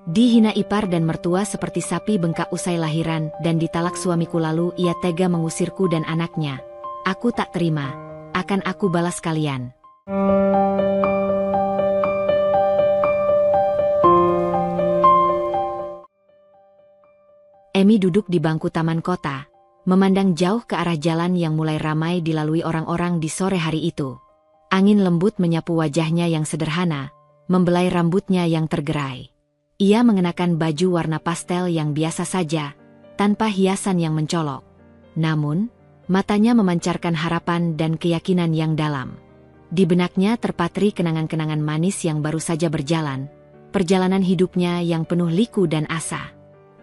Dihina ipar dan mertua seperti sapi bengkak usai lahiran dan ditalak suamiku lalu ia tega mengusirku dan anaknya. Aku tak terima. Akan aku balas kalian. Emi duduk di bangku taman kota, memandang jauh ke arah jalan yang mulai ramai dilalui orang-orang di sore hari itu. Angin lembut menyapu wajahnya yang sederhana, membelai rambutnya yang tergerai. Ia mengenakan baju warna pastel yang biasa saja, tanpa hiasan yang mencolok. Namun, matanya memancarkan harapan dan keyakinan yang dalam. Di benaknya terpatri kenangan-kenangan manis yang baru saja berjalan, perjalanan hidupnya yang penuh liku dan asa.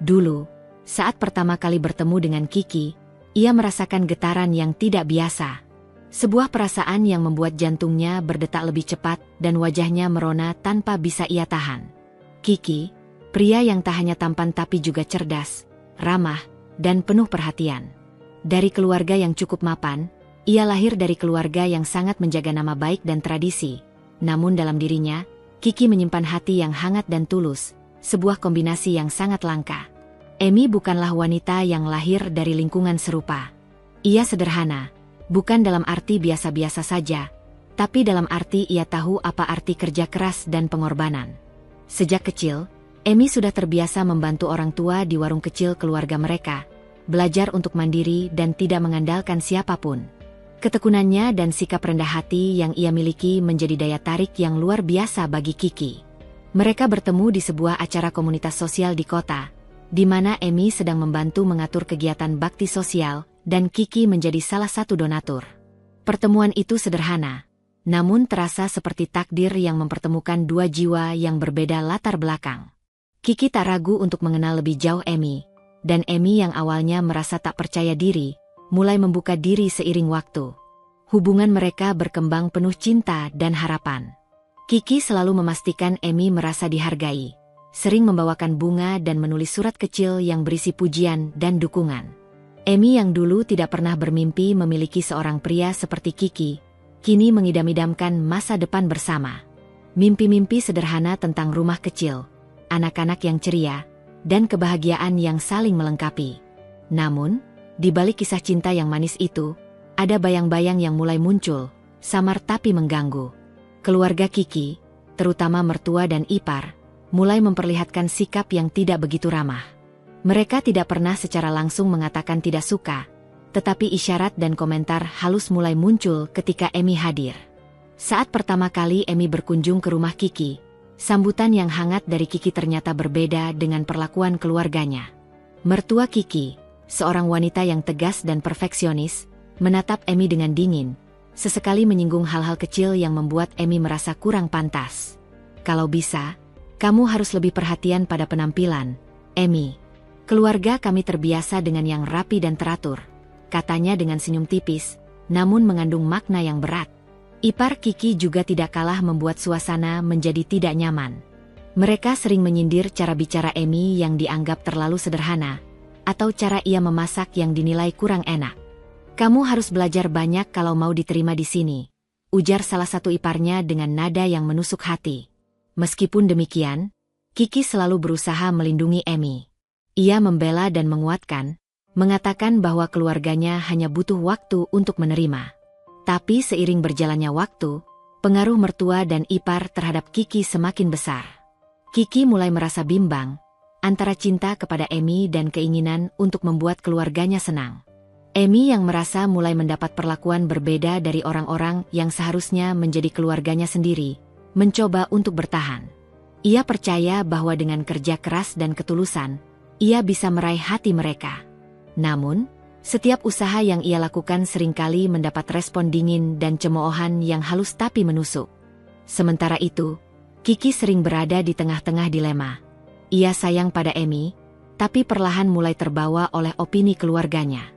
Dulu, saat pertama kali bertemu dengan Kiki, ia merasakan getaran yang tidak biasa. Sebuah perasaan yang membuat jantungnya berdetak lebih cepat dan wajahnya merona tanpa bisa ia tahan. Kiki, pria yang tak hanya tampan tapi juga cerdas, ramah, dan penuh perhatian. Dari keluarga yang cukup mapan, ia lahir dari keluarga yang sangat menjaga nama baik dan tradisi. Namun dalam dirinya, Kiki menyimpan hati yang hangat dan tulus, sebuah kombinasi yang sangat langka. Emi bukanlah wanita yang lahir dari lingkungan serupa. Ia sederhana, bukan dalam arti biasa-biasa saja, tapi dalam arti ia tahu apa arti kerja keras dan pengorbanan. Sejak kecil, Emi sudah terbiasa membantu orang tua di warung kecil keluarga mereka, belajar untuk mandiri dan tidak mengandalkan siapapun. Ketekunannya dan sikap rendah hati yang ia miliki menjadi daya tarik yang luar biasa bagi Kiki. Mereka bertemu di sebuah acara komunitas sosial di kota, di mana Emi sedang membantu mengatur kegiatan bakti sosial, dan Kiki menjadi salah satu donatur. Pertemuan itu sederhana, namun terasa seperti takdir yang mempertemukan dua jiwa yang berbeda latar belakang. Kiki tak ragu untuk mengenal lebih jauh Emi, dan Emi yang awalnya merasa tak percaya diri, mulai membuka diri seiring waktu. Hubungan mereka berkembang penuh cinta dan harapan. Kiki selalu memastikan Emi merasa dihargai, sering membawakan bunga dan menulis surat kecil yang berisi pujian dan dukungan. Emi yang dulu tidak pernah bermimpi memiliki seorang pria seperti Kiki, kini mengidam-idamkan masa depan bersama. Mimpi-mimpi sederhana tentang rumah kecil, anak-anak yang ceria, dan kebahagiaan yang saling melengkapi. Namun, di balik kisah cinta yang manis itu, ada bayang-bayang yang mulai muncul, samar tapi mengganggu. Keluarga Kiki, terutama mertua dan ipar, mulai memperlihatkan sikap yang tidak begitu ramah. Mereka tidak pernah secara langsung mengatakan tidak suka, tetapi isyarat dan komentar halus mulai muncul ketika Emi hadir. Saat pertama kali Emi berkunjung ke rumah Kiki, sambutan yang hangat dari Kiki ternyata berbeda dengan perlakuan keluarganya. Mertua Kiki, seorang wanita yang tegas dan perfeksionis, menatap Emi dengan dingin, sesekali menyinggung hal-hal kecil yang membuat Emi merasa kurang pantas. Kalau bisa, kamu harus lebih perhatian pada penampilan, Emi. Keluarga kami terbiasa dengan yang rapi dan teratur, katanya dengan senyum tipis, namun mengandung makna yang berat. Ipar Kiki juga tidak kalah membuat suasana menjadi tidak nyaman. Mereka sering menyindir cara bicara Emi yang dianggap terlalu sederhana, atau cara ia memasak yang dinilai kurang enak. Kamu harus belajar banyak kalau mau diterima di sini, ujar salah satu iparnya dengan nada yang menusuk hati. Meskipun demikian, Kiki selalu berusaha melindungi Emi. Ia membela dan menguatkan, mengatakan bahwa keluarganya hanya butuh waktu untuk menerima. Tapi seiring berjalannya waktu, pengaruh mertua dan ipar terhadap Kiki semakin besar. Kiki mulai merasa bimbang, antara cinta kepada Emi dan keinginan untuk membuat keluarganya senang. Emi yang merasa mulai mendapat perlakuan berbeda dari orang-orang yang seharusnya menjadi keluarganya sendiri, mencoba untuk bertahan. Ia percaya bahwa dengan kerja keras dan ketulusan, ia bisa meraih hati mereka. Namun, setiap usaha yang ia lakukan seringkali mendapat respon dingin dan cemoohan yang halus tapi menusuk. Sementara itu, Kiki sering berada di tengah-tengah dilema. Ia sayang pada Emi, tapi perlahan mulai terbawa oleh opini keluarganya.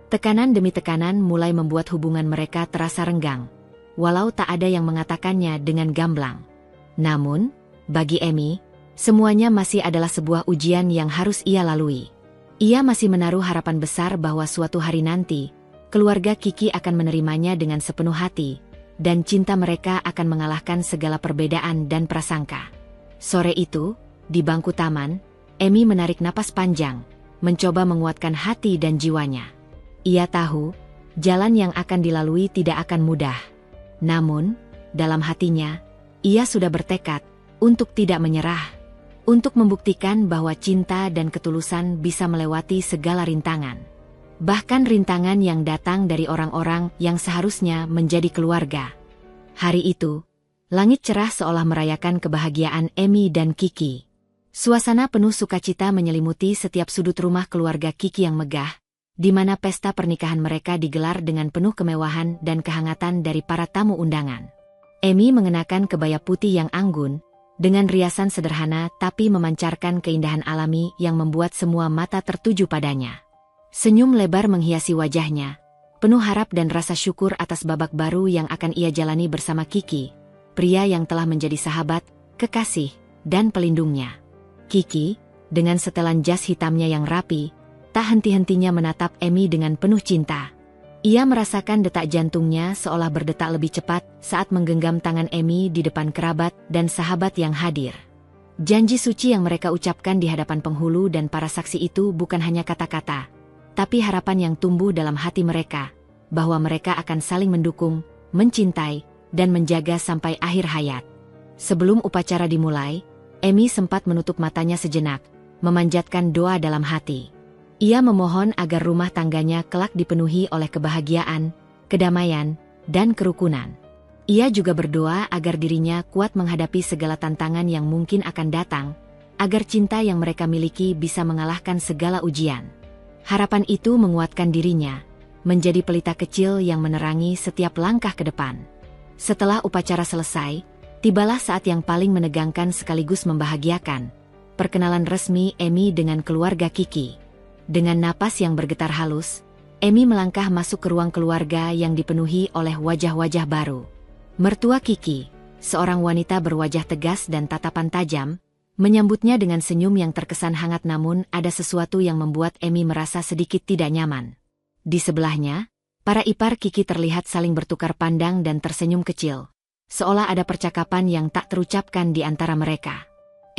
Tekanan demi tekanan mulai membuat hubungan mereka terasa renggang, walau tak ada yang mengatakannya dengan gamblang. Namun, bagi Emi, semuanya masih adalah sebuah ujian yang harus ia lalui. Ia masih menaruh harapan besar bahwa suatu hari nanti, keluarga Kiki akan menerimanya dengan sepenuh hati, dan cinta mereka akan mengalahkan segala perbedaan dan prasangka. Sore itu, Di bangku taman, Emi menarik napas panjang, mencoba menguatkan hati dan jiwanya. Ia tahu, jalan yang akan dilalui tidak akan mudah. Namun, dalam hatinya, ia sudah bertekad untuk tidak menyerah. Untuk membuktikan bahwa cinta dan ketulusan bisa melewati segala rintangan. Bahkan rintangan yang datang dari orang-orang yang seharusnya menjadi keluarga. Hari itu, langit cerah seolah merayakan kebahagiaan Emi dan Kiki. Suasana penuh sukacita menyelimuti setiap sudut rumah keluarga Kiki yang megah, di mana pesta pernikahan mereka digelar dengan penuh kemewahan dan kehangatan dari para tamu undangan. Emi mengenakan kebaya putih yang anggun, dengan riasan sederhana tapi memancarkan keindahan alami yang membuat semua mata tertuju padanya. Senyum lebar menghiasi wajahnya, penuh harap dan rasa syukur atas babak baru yang akan ia jalani bersama Kiki, pria yang telah menjadi sahabat, kekasih, dan pelindungnya. Kiki, dengan setelan jas hitamnya yang rapi, tak henti-hentinya menatap Emi dengan penuh cinta. Ia merasakan detak jantungnya seolah berdetak lebih cepat saat menggenggam tangan Emi di depan kerabat dan sahabat yang hadir. Janji suci yang mereka ucapkan di hadapan penghulu dan para saksi itu bukan hanya kata-kata, tapi harapan yang tumbuh dalam hati mereka, bahwa mereka akan saling mendukung, mencintai, dan menjaga sampai akhir hayat. Sebelum upacara dimulai, Emi sempat menutup matanya sejenak, memanjatkan doa dalam hati. Ia memohon agar rumah tangganya kelak dipenuhi oleh kebahagiaan, kedamaian, dan kerukunan. Ia juga berdoa agar dirinya kuat menghadapi segala tantangan yang mungkin akan datang, agar cinta yang mereka miliki bisa mengalahkan segala ujian. Harapan itu menguatkan dirinya, menjadi pelita kecil yang menerangi setiap langkah ke depan. Setelah upacara selesai, tibalah saat yang paling menegangkan sekaligus membahagiakan, perkenalan resmi Emi dengan keluarga Kiki. Dengan napas yang bergetar halus, Emi melangkah masuk ke ruang keluarga yang dipenuhi oleh wajah-wajah baru. Mertua Kiki, seorang wanita berwajah tegas dan tatapan tajam, menyambutnya dengan senyum yang terkesan hangat, namun ada sesuatu yang membuat Emi merasa sedikit tidak nyaman. Di sebelahnya, para ipar Kiki terlihat saling bertukar pandang dan tersenyum kecil, seolah ada percakapan yang tak terucapkan di antara mereka.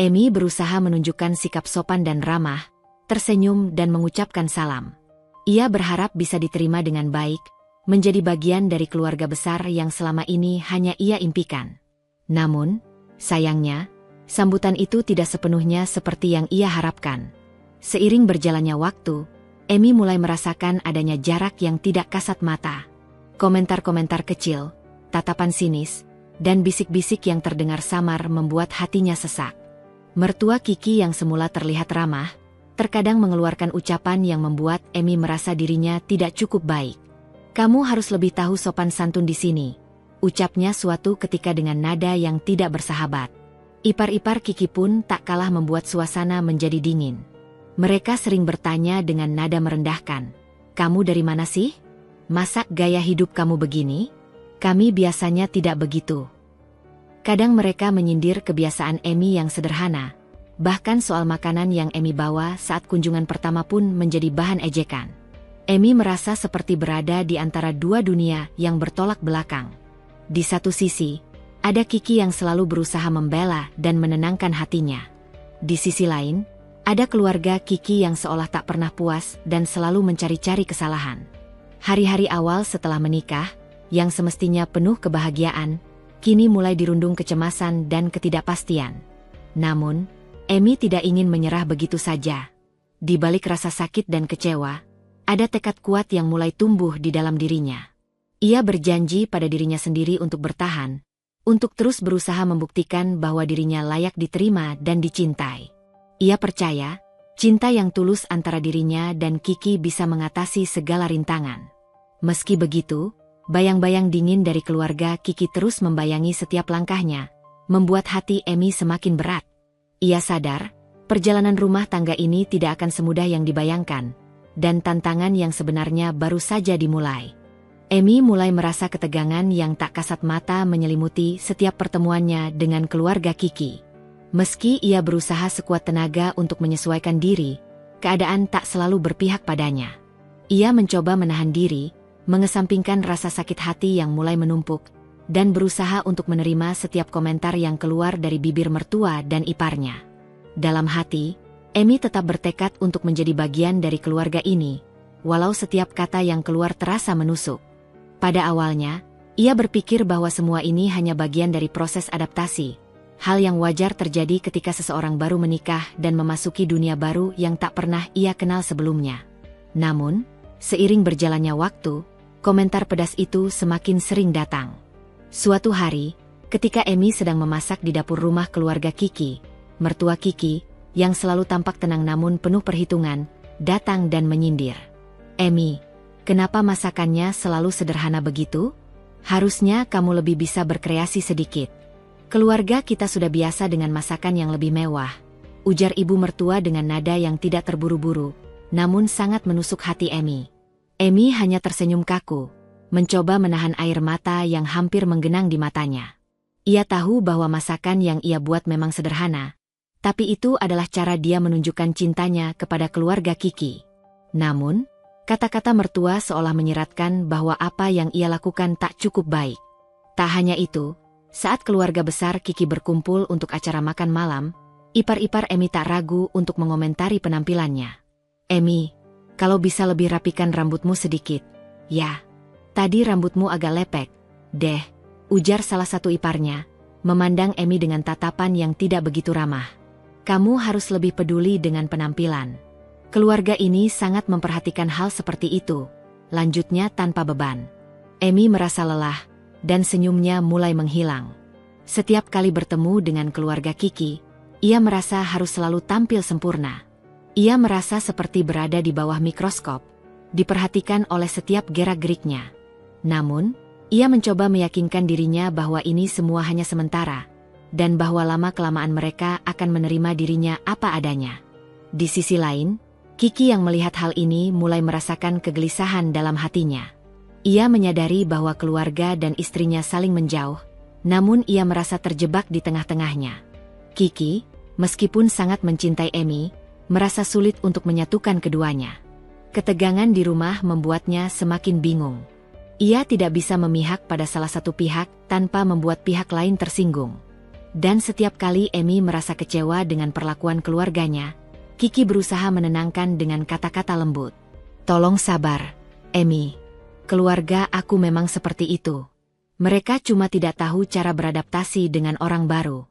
Emi berusaha menunjukkan sikap sopan dan ramah, tersenyum dan mengucapkan salam. Ia berharap bisa diterima dengan baik, menjadi bagian dari keluarga besar yang selama ini hanya ia impikan. Namun, sayangnya, sambutan itu tidak sepenuhnya seperti yang ia harapkan. Seiring berjalannya waktu, Emi mulai merasakan adanya jarak yang tidak kasat mata. Komentar-komentar kecil, tatapan sinis, dan bisik-bisik yang terdengar samar membuat hatinya sesak. Mertua Kiki yang semula terlihat ramah, terkadang mengeluarkan ucapan yang membuat Emi merasa dirinya tidak cukup baik. "Kamu harus lebih tahu sopan santun di sini," ucapnya suatu ketika dengan nada yang tidak bersahabat. Ipar-ipar Kiki pun tak kalah membuat suasana menjadi dingin. Mereka sering bertanya dengan nada merendahkan, "Kamu dari mana sih? Masa gaya hidup kamu begini? Kami biasanya tidak begitu." Kadang mereka menyindir kebiasaan Emi yang sederhana, bahkan soal makanan yang Emi bawa saat kunjungan pertama pun menjadi bahan ejekan. Emi merasa seperti berada di antara dua dunia yang bertolak belakang. Di satu sisi, ada Kiki yang selalu berusaha membela dan menenangkan hatinya. Di sisi lain, ada keluarga Kiki yang seolah tak pernah puas dan selalu mencari-cari kesalahan. Hari-hari awal setelah menikah, yang semestinya penuh kebahagiaan, kini mulai dirundung kecemasan dan ketidakpastian. Namun, Emi tidak ingin menyerah begitu saja. Di balik rasa sakit dan kecewa, ada tekad kuat yang mulai tumbuh di dalam dirinya. Ia berjanji pada dirinya sendiri untuk bertahan, untuk terus berusaha membuktikan bahwa dirinya layak diterima dan dicintai. Ia percaya, cinta yang tulus antara dirinya dan Kiki bisa mengatasi segala rintangan. Meski begitu, bayang-bayang dingin dari keluarga Kiki terus membayangi setiap langkahnya, membuat hati Emi semakin berat. Ia sadar, perjalanan rumah tangga ini tidak akan semudah yang dibayangkan, dan tantangan yang sebenarnya baru saja dimulai. Emi mulai merasa ketegangan yang tak kasat mata menyelimuti setiap pertemuannya dengan keluarga Kiki. Meski ia berusaha sekuat tenaga untuk menyesuaikan diri, keadaan tak selalu berpihak padanya. Ia mencoba menahan diri, mengesampingkan rasa sakit hati yang mulai menumpuk, dan berusaha untuk menerima setiap komentar yang keluar dari bibir mertua dan iparnya. Dalam hati, Emi tetap bertekad untuk menjadi bagian dari keluarga ini, walau setiap kata yang keluar terasa menusuk. Pada awalnya, ia berpikir bahwa semua ini hanya bagian dari proses adaptasi, hal yang wajar terjadi ketika seseorang baru menikah dan memasuki dunia baru yang tak pernah ia kenal sebelumnya. Namun, seiring berjalannya waktu, komentar pedas itu semakin sering datang. Suatu hari, ketika Emi sedang memasak di dapur rumah keluarga Kiki, mertua Kiki, yang selalu tampak tenang namun penuh perhitungan, datang dan menyindir. "Emi, kenapa masakannya selalu sederhana begitu? Harusnya kamu lebih bisa berkreasi sedikit. Keluarga kita sudah biasa dengan masakan yang lebih mewah," ujar ibu mertua dengan nada yang tidak terburu-buru, namun sangat menusuk hati Emi. Emi hanya tersenyum kaku, mencoba menahan air mata yang hampir menggenang di matanya. Ia tahu bahwa masakan yang ia buat memang sederhana, tapi itu adalah cara dia menunjukkan cintanya kepada keluarga Kiki. Namun, kata-kata mertua seolah menyiratkan bahwa apa yang ia lakukan tak cukup baik. Tak hanya itu, saat keluarga besar Kiki berkumpul untuk acara makan malam, ipar-ipar Emi tak ragu untuk mengomentari penampilannya. "Emi, kalau bisa lebih rapikan rambutmu sedikit." "Ya, tadi rambutmu agak lepek, deh," ujar salah satu iparnya, memandang Emi dengan tatapan yang tidak begitu ramah. "Kamu harus lebih peduli dengan penampilan. Keluarga ini sangat memperhatikan hal seperti itu," lanjutnya tanpa beban. Emi merasa lelah, dan senyumnya mulai menghilang. Setiap kali bertemu dengan keluarga Kiki, ia merasa harus selalu tampil sempurna. Ia merasa seperti berada di bawah mikroskop, diperhatikan oleh setiap gerak-geriknya. Namun, ia mencoba meyakinkan dirinya bahwa ini semua hanya sementara, dan bahwa lama-kelamaan mereka akan menerima dirinya apa adanya. Di sisi lain, Kiki yang melihat hal ini mulai merasakan kegelisahan dalam hatinya. Ia menyadari bahwa keluarga dan istrinya saling menjauh, namun ia merasa terjebak di tengah-tengahnya. Kiki, meskipun sangat mencintai Emi, merasa sulit untuk menyatukan keduanya. Ketegangan di rumah membuatnya semakin bingung. Ia tidak bisa memihak pada salah satu pihak tanpa membuat pihak lain tersinggung. Dan setiap kali Emi merasa kecewa dengan perlakuan keluarganya, Kiki berusaha menenangkan dengan kata-kata lembut. "Tolong sabar, Emi. Keluarga aku memang seperti itu. Mereka cuma tidak tahu cara beradaptasi dengan orang baru.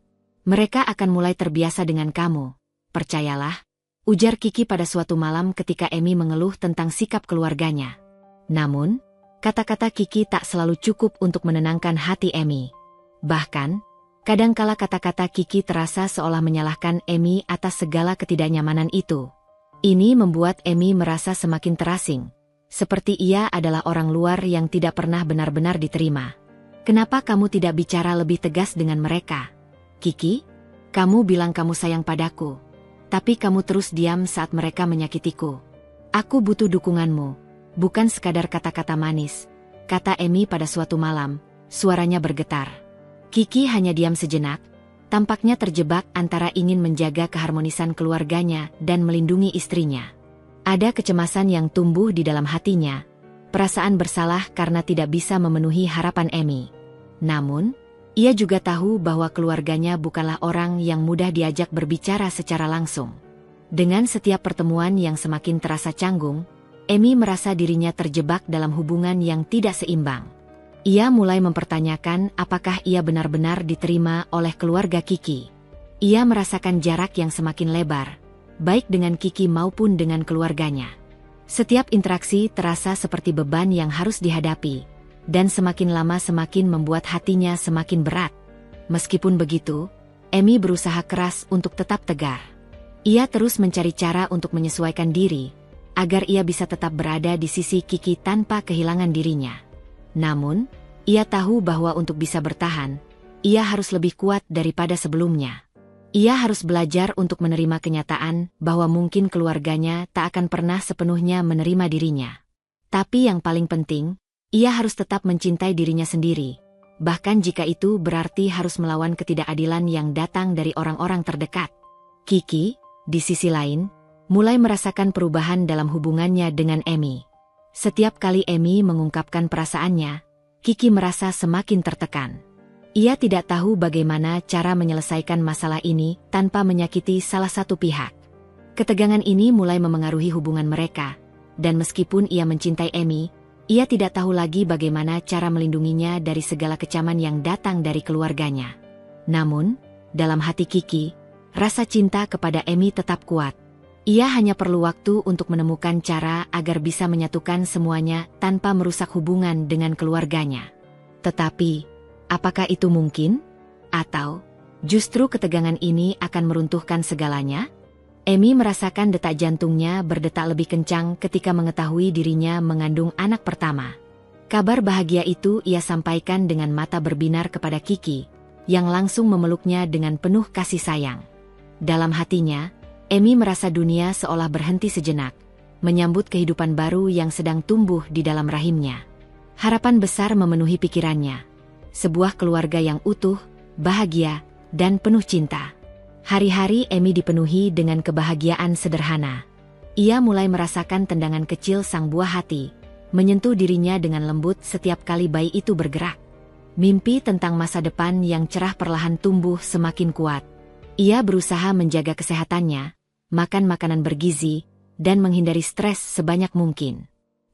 Mereka akan mulai terbiasa dengan kamu. Percayalah," ujar Kiki pada suatu malam ketika Emi mengeluh tentang sikap keluarganya. Namun, kata-kata Kiki tak selalu cukup untuk menenangkan hati Emi. Bahkan, kadangkala kata-kata Kiki terasa seolah menyalahkan Emi atas segala ketidaknyamanan itu. Ini membuat Emi merasa semakin terasing, seperti ia adalah orang luar yang tidak pernah benar-benar diterima. "Kenapa kamu tidak bicara lebih tegas dengan mereka? Kiki, kamu bilang kamu sayang padaku, tapi kamu terus diam saat mereka menyakitiku. Aku butuh dukunganmu, bukan sekadar kata-kata manis," kata Emi pada suatu malam, suaranya bergetar. Kiki hanya diam sejenak, tampaknya terjebak antara ingin menjaga keharmonisan keluarganya dan melindungi istrinya. Ada kecemasan yang tumbuh di dalam hatinya, perasaan bersalah karena tidak bisa memenuhi harapan Emi. Namun, ia juga tahu bahwa keluarganya bukanlah orang yang mudah diajak berbicara secara langsung. Dengan setiap pertemuan yang semakin terasa canggung, Emi merasa dirinya terjebak dalam hubungan yang tidak seimbang. Ia mulai mempertanyakan apakah ia benar-benar diterima oleh keluarga Kiki. Ia merasakan jarak yang semakin lebar, baik dengan Kiki maupun dengan keluarganya. Setiap interaksi terasa seperti beban yang harus dihadapi, dan semakin lama semakin membuat hatinya semakin berat. Meskipun begitu, Emi berusaha keras untuk tetap tegar. Ia terus mencari cara untuk menyesuaikan diri, agar ia bisa tetap berada di sisi Kiki tanpa kehilangan dirinya. Namun, ia tahu bahwa untuk bisa bertahan, ia harus lebih kuat daripada sebelumnya. Ia harus belajar untuk menerima kenyataan bahwa mungkin keluarganya tak akan pernah sepenuhnya menerima dirinya. Tapi yang paling penting, ia harus tetap mencintai dirinya sendiri, bahkan jika itu berarti harus melawan ketidakadilan yang datang dari orang-orang terdekat. Kiki, di sisi lain, mulai merasakan perubahan dalam hubungannya dengan Emi. Setiap kali Emi mengungkapkan perasaannya, Kiki merasa semakin tertekan. Ia tidak tahu bagaimana cara menyelesaikan masalah ini tanpa menyakiti salah satu pihak. Ketegangan ini mulai memengaruhi hubungan mereka, dan meskipun ia mencintai Emi, ia tidak tahu lagi bagaimana cara melindunginya dari segala kecaman yang datang dari keluarganya. Namun, dalam hati Kiki, rasa cinta kepada Emi tetap kuat. Ia hanya perlu waktu untuk menemukan cara agar bisa menyatukan semuanya tanpa merusak hubungan dengan keluarganya. Tetapi, apakah itu mungkin? Atau, justru ketegangan ini akan meruntuhkan segalanya? Emi merasakan detak jantungnya berdetak lebih kencang ketika mengetahui dirinya mengandung anak pertama. Kabar bahagia itu ia sampaikan dengan mata berbinar kepada Kiki, yang langsung memeluknya dengan penuh kasih sayang. Dalam hatinya, Emi merasa dunia seolah berhenti sejenak, menyambut kehidupan baru yang sedang tumbuh di dalam rahimnya. Harapan besar memenuhi pikirannya. Sebuah keluarga yang utuh, bahagia, dan penuh cinta. Hari-hari Emi dipenuhi dengan kebahagiaan sederhana. Ia mulai merasakan tendangan kecil sang buah hati, menyentuh dirinya dengan lembut setiap kali bayi itu bergerak. Mimpi tentang masa depan yang cerah perlahan tumbuh semakin kuat. Ia berusaha menjaga kesehatannya, makan makanan bergizi, dan menghindari stres sebanyak mungkin.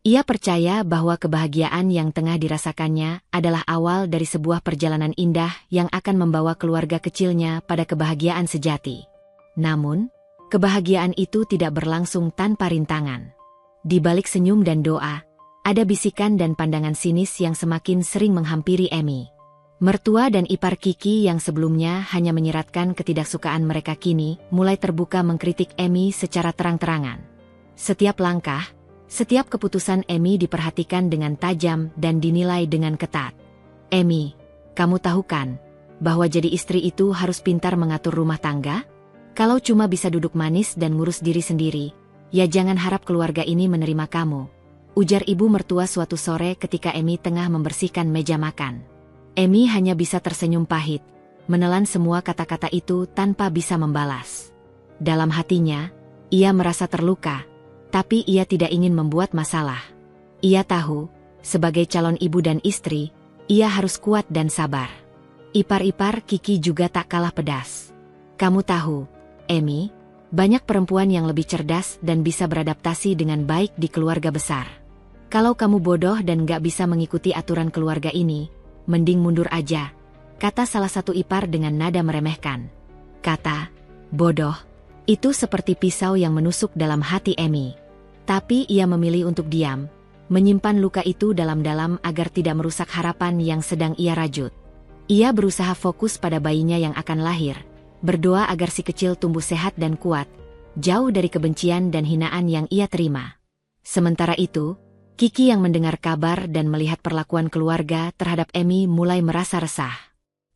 Ia percaya bahwa kebahagiaan yang tengah dirasakannya adalah awal dari sebuah perjalanan indah yang akan membawa keluarga kecilnya pada kebahagiaan sejati. Namun, kebahagiaan itu tidak berlangsung tanpa rintangan. Di balik senyum dan doa, ada bisikan dan pandangan sinis yang semakin sering menghampiri Emi. Mertua dan ipar Kiki yang sebelumnya hanya menyiratkan ketidaksukaan mereka kini mulai terbuka mengkritik Emi secara terang-terangan. Setiap langkah, setiap keputusan Emi diperhatikan dengan tajam dan dinilai dengan ketat. Emi, kamu tahu kan, bahwa jadi istri itu harus pintar mengatur rumah tangga? Kalau cuma bisa duduk manis dan ngurus diri sendiri, ya jangan harap keluarga ini menerima kamu, ujar ibu mertua suatu sore ketika Emi tengah membersihkan meja makan. Emi hanya bisa tersenyum pahit, menelan semua kata-kata itu tanpa bisa membalas. Dalam hatinya, ia merasa terluka, tapi ia tidak ingin membuat masalah. Ia tahu, sebagai calon ibu dan istri, ia harus kuat dan sabar. Ipar-ipar Kiki juga tak kalah pedas. Kamu tahu, Emi, banyak perempuan yang lebih cerdas dan bisa beradaptasi dengan baik di keluarga besar. Kalau kamu bodoh dan gak bisa mengikuti aturan keluarga ini, mending mundur aja, kata salah satu ipar dengan nada meremehkan. Kata, bodoh, itu seperti pisau yang menusuk dalam hati Emi. Tapi ia memilih untuk diam, menyimpan luka itu dalam-dalam agar tidak merusak harapan yang sedang ia rajut. Ia berusaha fokus pada bayinya yang akan lahir, berdoa agar si kecil tumbuh sehat dan kuat, jauh dari kebencian dan hinaan yang ia terima. Sementara itu, Kiki yang mendengar kabar dan melihat perlakuan keluarga terhadap Emi mulai merasa resah.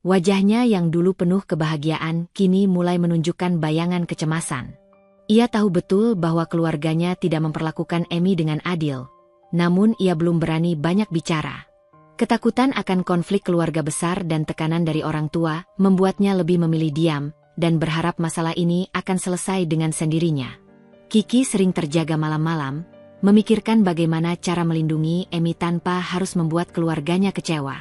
Wajahnya yang dulu penuh kebahagiaan kini mulai menunjukkan bayangan kecemasan. Ia tahu betul bahwa keluarganya tidak memperlakukan Emi dengan adil, namun ia belum berani banyak bicara. Ketakutan akan konflik keluarga besar dan tekanan dari orang tua membuatnya lebih memilih diam dan berharap masalah ini akan selesai dengan sendirinya. Kiki sering terjaga malam-malam, memikirkan bagaimana cara melindungi Emi tanpa harus membuat keluarganya kecewa.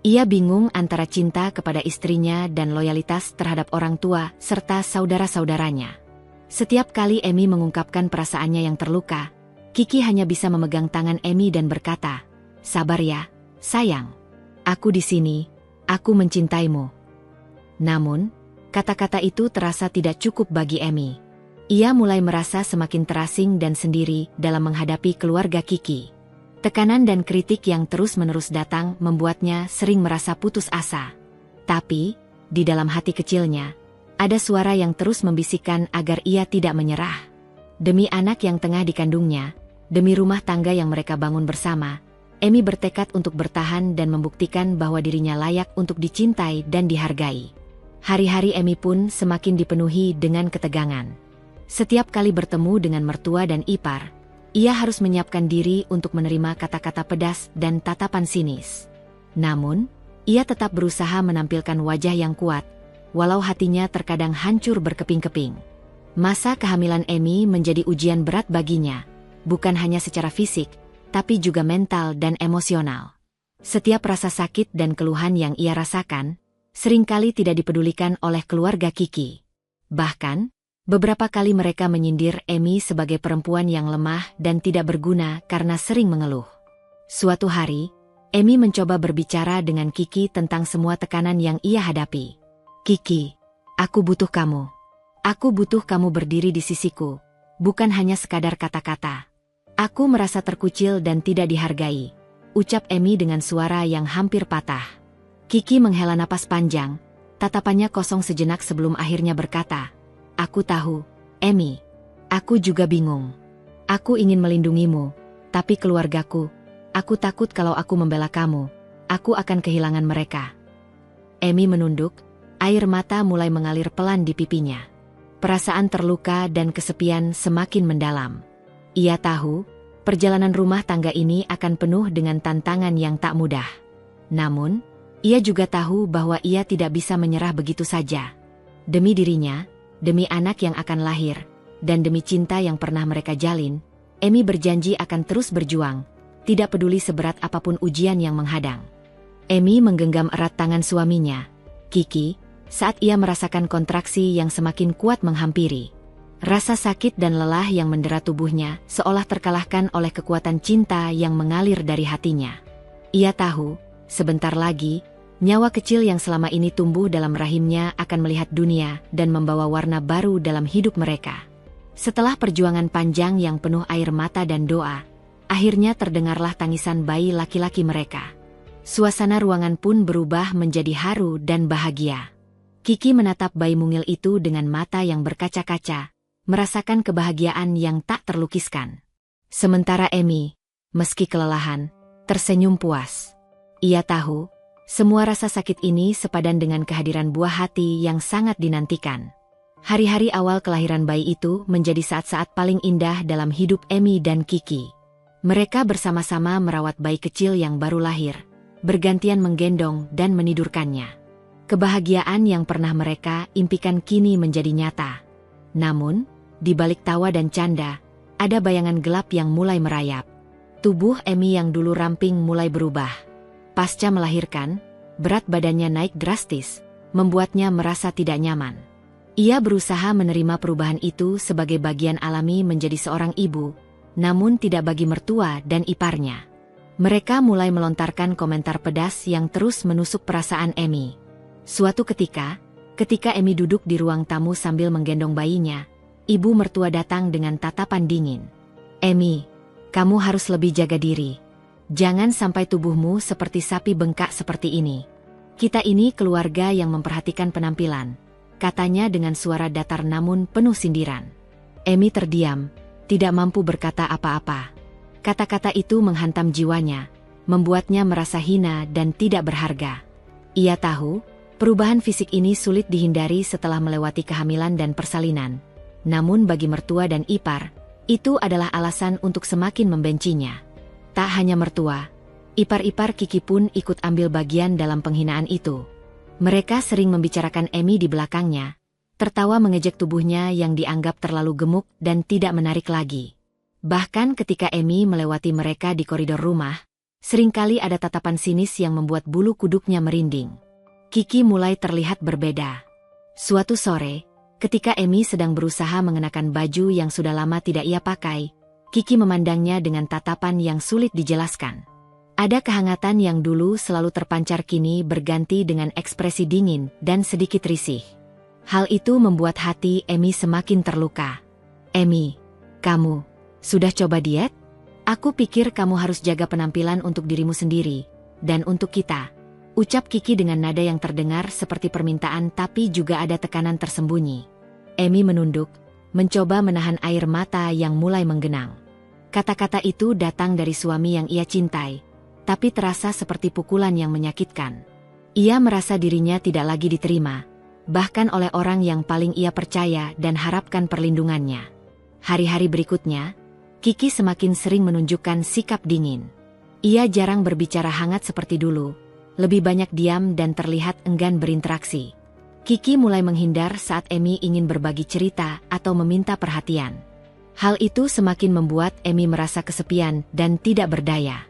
Ia bingung antara cinta kepada istrinya dan loyalitas terhadap orang tua serta saudara-saudaranya. Setiap kali Emi mengungkapkan perasaannya yang terluka, Kiki hanya bisa memegang tangan Emi dan berkata, "Sabar ya, sayang. Aku di sini, aku mencintaimu." Namun, kata-kata itu terasa tidak cukup bagi Emi. Ia mulai merasa semakin terasing dan sendiri dalam menghadapi keluarga Kiki. Tekanan dan kritik yang terus-menerus datang membuatnya sering merasa putus asa. Tapi, di dalam hati kecilnya, ada suara yang terus membisikkan agar ia tidak menyerah. Demi anak yang tengah dikandungnya, demi rumah tangga yang mereka bangun bersama, Emi bertekad untuk bertahan dan membuktikan bahwa dirinya layak untuk dicintai dan dihargai. Hari-hari Emi pun semakin dipenuhi dengan ketegangan. Setiap kali bertemu dengan mertua dan ipar, ia harus menyiapkan diri untuk menerima kata-kata pedas dan tatapan sinis. Namun, ia tetap berusaha menampilkan wajah yang kuat, walau hatinya terkadang hancur berkeping-keping. Masa kehamilan Emi menjadi ujian berat baginya, bukan hanya secara fisik, tapi juga mental dan emosional. Setiap rasa sakit dan keluhan yang ia rasakan, seringkali tidak dipedulikan oleh keluarga Kiki. Bahkan, beberapa kali mereka menyindir Emi sebagai perempuan yang lemah dan tidak berguna karena sering mengeluh. Suatu hari, Emi mencoba berbicara dengan Kiki tentang semua tekanan yang ia hadapi. "Kiki, aku butuh kamu. Aku butuh kamu berdiri di sisiku, bukan hanya sekadar kata-kata. Aku merasa terkucil dan tidak dihargai," ucap Emi dengan suara yang hampir patah. Kiki menghela napas panjang, tatapannya kosong sejenak sebelum akhirnya berkata, "Aku tahu, Emi. Aku juga bingung. Aku ingin melindungimu, tapi keluargaku, aku takut kalau aku membela kamu, aku akan kehilangan mereka." Emi menunduk, air mata mulai mengalir pelan di pipinya. Perasaan terluka dan kesepian semakin mendalam. Ia tahu, perjalanan rumah tangga ini akan penuh dengan tantangan yang tak mudah. Namun, ia juga tahu bahwa ia tidak bisa menyerah begitu saja. Demi dirinya, demi anak yang akan lahir, dan demi cinta yang pernah mereka jalin, Emi berjanji akan terus berjuang, tidak peduli seberat apapun ujian yang menghadang. Emi menggenggam erat tangan suaminya, Kiki, saat ia merasakan kontraksi yang semakin kuat menghampiri. Rasa sakit dan lelah yang mendera tubuhnya seolah terkalahkan oleh kekuatan cinta yang mengalir dari hatinya. Ia tahu, sebentar lagi, nyawa kecil yang selama ini tumbuh dalam rahimnya akan melihat dunia dan membawa warna baru dalam hidup mereka. Setelah perjuangan panjang yang penuh air mata dan doa, akhirnya terdengarlah tangisan bayi laki-laki mereka. Suasana ruangan pun berubah menjadi haru dan bahagia. Kiki menatap bayi mungil itu dengan mata yang berkaca-kaca, merasakan kebahagiaan yang tak terlukiskan. Sementara Emi, meski kelelahan, tersenyum puas. Ia tahu, semua rasa sakit ini sepadan dengan kehadiran buah hati yang sangat dinantikan. Hari-hari awal kelahiran bayi itu menjadi saat-saat paling indah dalam hidup Emi dan Kiki. Mereka bersama-sama merawat bayi kecil yang baru lahir, bergantian menggendong dan menidurkannya. Kebahagiaan yang pernah mereka impikan kini menjadi nyata. Namun, di balik tawa dan canda, ada bayangan gelap yang mulai merayap. Tubuh Emi yang dulu ramping mulai berubah. Pasca melahirkan, berat badannya naik drastis, membuatnya merasa tidak nyaman. Ia berusaha menerima perubahan itu sebagai bagian alami menjadi seorang ibu, namun tidak bagi mertua dan iparnya. Mereka mulai melontarkan komentar pedas yang terus menusuk perasaan Emi. Suatu ketika Emi duduk di ruang tamu sambil menggendong bayinya, ibu mertua datang dengan tatapan dingin. "Emi, kamu harus lebih jaga diri. Jangan sampai tubuhmu seperti sapi bengkak seperti ini. Kita ini keluarga yang memperhatikan penampilan," katanya dengan suara datar namun penuh sindiran. Emi terdiam, tidak mampu berkata apa-apa. Kata-kata itu menghantam jiwanya, membuatnya merasa hina dan tidak berharga. Ia tahu, perubahan fisik ini sulit dihindari setelah melewati kehamilan dan persalinan. Namun bagi mertua dan ipar, itu adalah alasan untuk semakin membencinya. Tak hanya mertua, ipar-ipar Kiki pun ikut ambil bagian dalam penghinaan itu. Mereka sering membicarakan Emi di belakangnya, tertawa mengejek tubuhnya yang dianggap terlalu gemuk dan tidak menarik lagi. Bahkan ketika Emi melewati mereka di koridor rumah, seringkali ada tatapan sinis yang membuat bulu kuduknya merinding. Kiki mulai terlihat berbeda. Suatu sore, ketika Emi sedang berusaha mengenakan baju yang sudah lama tidak ia pakai, Kiki memandangnya dengan tatapan yang sulit dijelaskan. Ada kehangatan yang dulu selalu terpancar kini berganti dengan ekspresi dingin dan sedikit risih. Hal itu membuat hati Emi semakin terluka. "Emi, kamu sudah coba diet? Aku pikir kamu harus jaga penampilan untuk dirimu sendiri, dan untuk kita," ucap Kiki dengan nada yang terdengar seperti permintaan tapi juga ada tekanan tersembunyi. Emi menunduk, mencoba menahan air mata yang mulai menggenang. Kata-kata itu datang dari suami yang ia cintai, tapi terasa seperti pukulan yang menyakitkan. Ia merasa dirinya tidak lagi diterima, bahkan oleh orang yang paling ia percaya dan harapkan perlindungannya. Hari-hari berikutnya, Kiki semakin sering menunjukkan sikap dingin. Ia jarang berbicara hangat seperti dulu, lebih banyak diam dan terlihat enggan berinteraksi. Kiki mulai menghindar saat Emi ingin berbagi cerita atau meminta perhatian. Hal itu semakin membuat Emi merasa kesepian dan tidak berdaya.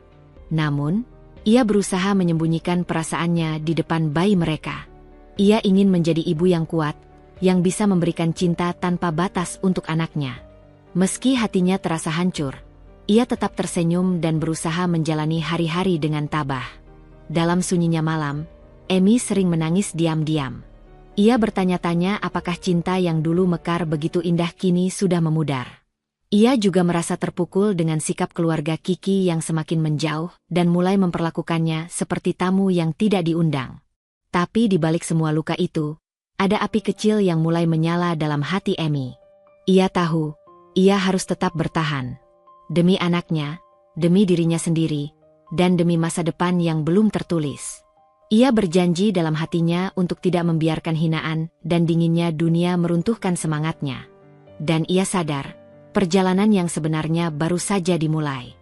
Namun, ia berusaha menyembunyikan perasaannya di depan bayi mereka. Ia ingin menjadi ibu yang kuat, yang bisa memberikan cinta tanpa batas untuk anaknya. Meski hatinya terasa hancur, ia tetap tersenyum dan berusaha menjalani hari-hari dengan tabah. Dalam sunyinya malam, Amy sering menangis diam-diam. Ia bertanya-tanya apakah cinta yang dulu mekar begitu indah kini sudah memudar. Ia juga merasa terpukul dengan sikap keluarga Kiki yang semakin menjauh dan mulai memperlakukannya seperti tamu yang tidak diundang. Tapi di balik semua luka itu, ada api kecil yang mulai menyala dalam hati Amy. Ia tahu, ia harus tetap bertahan. Demi anaknya, demi dirinya sendiri, dan demi masa depan yang belum tertulis. Ia berjanji dalam hatinya untuk tidak membiarkan hinaan dan dinginnya dunia meruntuhkan semangatnya. Dan ia sadar, perjalanan yang sebenarnya baru saja dimulai.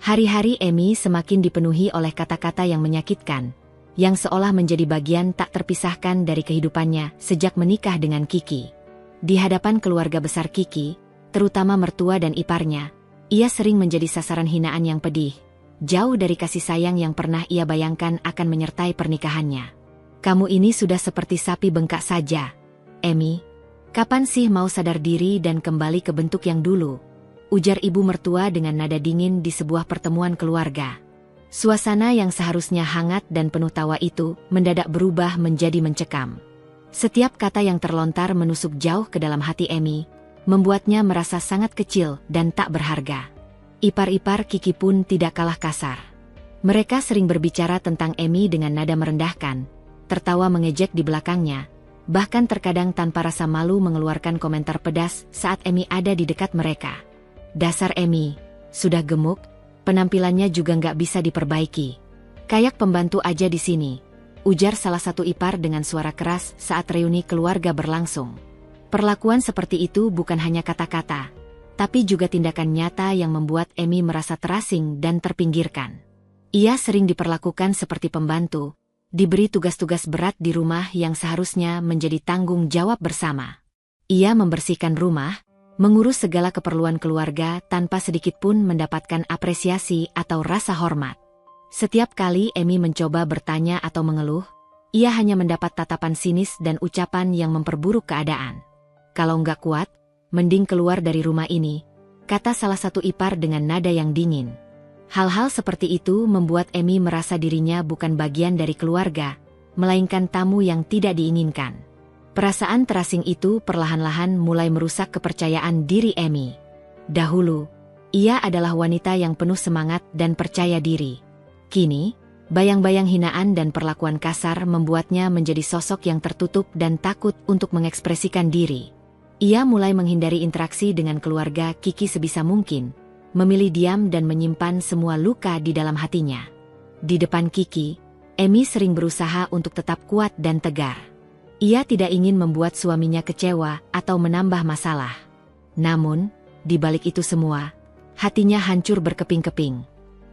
Hari-hari Amy semakin dipenuhi oleh kata-kata yang menyakitkan, yang seolah menjadi bagian tak terpisahkan dari kehidupannya sejak menikah dengan Kiki. Di hadapan keluarga besar Kiki, terutama mertua dan iparnya, ia sering menjadi sasaran hinaan yang pedih, jauh dari kasih sayang yang pernah ia bayangkan akan menyertai pernikahannya. "Kamu ini sudah seperti sapi bengkak saja, Amy. Kapan sih mau sadar diri dan kembali ke bentuk yang dulu?" ujar ibu mertua dengan nada dingin di sebuah pertemuan keluarga. Suasana yang seharusnya hangat dan penuh tawa itu mendadak berubah menjadi mencekam. Setiap kata yang terlontar menusuk jauh ke dalam hati Amy, membuatnya merasa sangat kecil dan tak berharga. Ipar-ipar Kiki pun tidak kalah kasar. Mereka sering berbicara tentang Amy dengan nada merendahkan, tertawa mengejek di belakangnya, bahkan terkadang tanpa rasa malu mengeluarkan komentar pedas saat Amy ada di dekat mereka. "Dasar Amy, sudah gemuk, penampilannya juga nggak bisa diperbaiki. Kayak pembantu aja di sini," ujar salah satu ipar dengan suara keras saat reuni keluarga berlangsung. Perlakuan seperti itu bukan hanya kata-kata, tapi juga tindakan nyata yang membuat Amy merasa terasing dan terpinggirkan. Ia sering diperlakukan seperti pembantu, diberi tugas-tugas berat di rumah yang seharusnya menjadi tanggung jawab bersama. Ia membersihkan rumah, mengurus segala keperluan keluarga tanpa sedikit pun mendapatkan apresiasi atau rasa hormat. Setiap kali Amy mencoba bertanya atau mengeluh, ia hanya mendapat tatapan sinis dan ucapan yang memperburuk keadaan. "Kalau nggak kuat, mending keluar dari rumah ini," kata salah satu ipar dengan nada yang dingin. Hal-hal seperti itu membuat Amy merasa dirinya bukan bagian dari keluarga, melainkan tamu yang tidak diinginkan. Perasaan terasing itu perlahan-lahan mulai merusak kepercayaan diri Amy. Dahulu, ia adalah wanita yang penuh semangat dan percaya diri. Kini, bayang-bayang hinaan dan perlakuan kasar membuatnya menjadi sosok yang tertutup dan takut untuk mengekspresikan diri. Ia mulai menghindari interaksi dengan keluarga Kiki sebisa mungkin, memilih diam dan menyimpan semua luka di dalam hatinya. Di depan Kiki, Amy sering berusaha untuk tetap kuat dan tegar. Ia tidak ingin membuat suaminya kecewa atau menambah masalah. Namun, di balik itu semua, hatinya hancur berkeping-keping.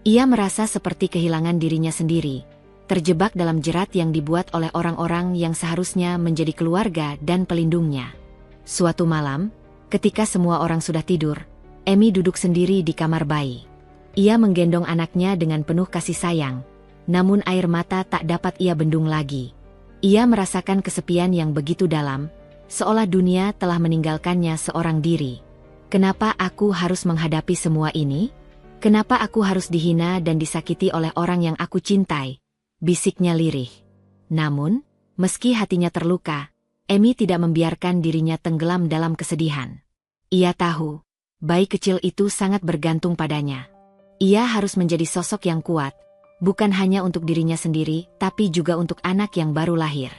Ia merasa seperti kehilangan dirinya sendiri, terjebak dalam jerat yang dibuat oleh orang-orang yang seharusnya menjadi keluarga dan pelindungnya. Suatu malam, ketika semua orang sudah tidur, Amy duduk sendiri di kamar bayi. Ia menggendong anaknya dengan penuh kasih sayang, namun air mata tak dapat ia bendung lagi. Ia merasakan kesepian yang begitu dalam, seolah dunia telah meninggalkannya seorang diri. "Kenapa aku harus menghadapi semua ini? Kenapa aku harus dihina dan disakiti oleh orang yang aku cintai?" bisiknya lirih. Namun, meski hatinya terluka, Amy tidak membiarkan dirinya tenggelam dalam kesedihan. Ia tahu, bayi kecil itu sangat bergantung padanya. Ia harus menjadi sosok yang kuat, bukan hanya untuk dirinya sendiri, tapi juga untuk anak yang baru lahir.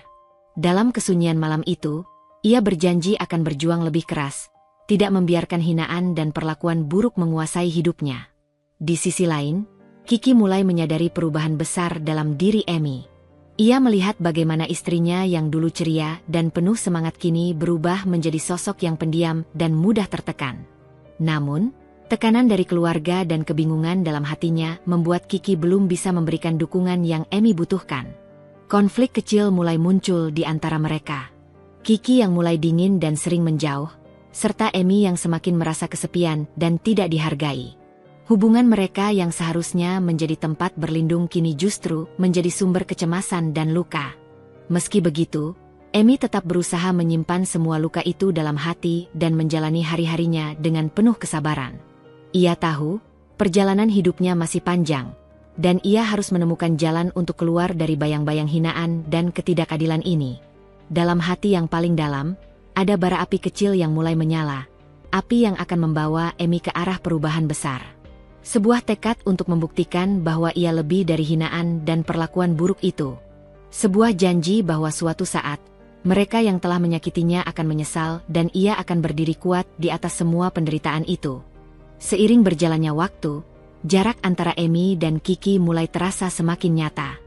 Dalam kesunyian malam itu, ia berjanji akan berjuang lebih keras, tidak membiarkan hinaan dan perlakuan buruk menguasai hidupnya. Di sisi lain, Kiki mulai menyadari perubahan besar dalam diri Amy. Ia melihat bagaimana istrinya yang dulu ceria dan penuh semangat kini berubah menjadi sosok yang pendiam dan mudah tertekan. Namun, tekanan dari keluarga dan kebingungan dalam hatinya membuat Kiki belum bisa memberikan dukungan yang Amy butuhkan. Konflik kecil mulai muncul di antara mereka. Kiki yang mulai dingin dan sering menjauh, serta Amy yang semakin merasa kesepian dan tidak dihargai. Hubungan mereka yang seharusnya menjadi tempat berlindung kini justru menjadi sumber kecemasan dan luka. Meski begitu, Emi tetap berusaha menyimpan semua luka itu dalam hati dan menjalani hari-harinya dengan penuh kesabaran. Ia tahu, perjalanan hidupnya masih panjang, dan ia harus menemukan jalan untuk keluar dari bayang-bayang hinaan dan ketidakadilan ini. Dalam hati yang paling dalam, ada bara api kecil yang mulai menyala, api yang akan membawa Emi ke arah perubahan besar. Sebuah tekad untuk membuktikan bahwa ia lebih dari hinaan dan perlakuan buruk itu. Sebuah janji bahwa suatu saat, mereka yang telah menyakitinya akan menyesal dan ia akan berdiri kuat di atas semua penderitaan itu. Seiring berjalannya waktu, jarak antara Emi dan Kiki mulai terasa semakin nyata.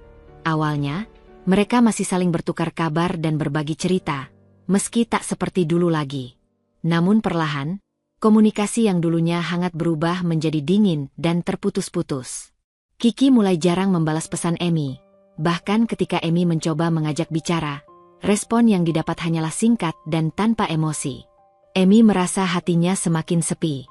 Awalnya, mereka masih saling bertukar kabar dan berbagi cerita, meski tak seperti dulu lagi. Namun perlahan, komunikasi yang dulunya hangat berubah menjadi dingin dan terputus-putus. Kiki mulai jarang membalas pesan Emi, bahkan ketika Emi mencoba mengajak bicara, respon yang didapat hanyalah singkat dan tanpa emosi. Emi merasa hatinya semakin sepi.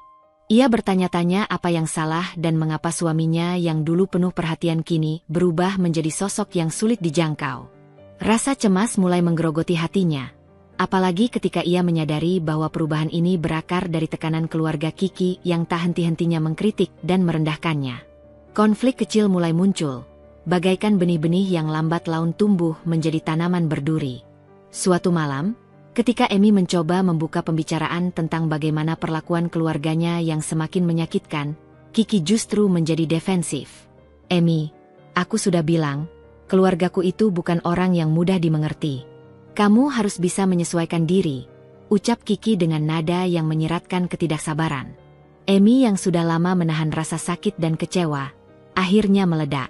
Ia bertanya-tanya apa yang salah dan mengapa suaminya yang dulu penuh perhatian kini berubah menjadi sosok yang sulit dijangkau. Rasa cemas mulai menggerogoti hatinya, apalagi ketika ia menyadari bahwa perubahan ini berakar dari tekanan keluarga Kiki yang tak henti-hentinya mengkritik dan merendahkannya. Konflik kecil mulai muncul, bagaikan benih-benih yang lambat laun tumbuh menjadi tanaman berduri. Suatu malam, ketika Emi mencoba membuka pembicaraan tentang bagaimana perlakuan keluarganya yang semakin menyakitkan, Kiki justru menjadi defensif. "Emi, aku sudah bilang, keluargaku itu bukan orang yang mudah dimengerti. Kamu harus bisa menyesuaikan diri," ucap Kiki dengan nada yang menyiratkan ketidaksabaran. Emi yang sudah lama menahan rasa sakit dan kecewa, akhirnya meledak.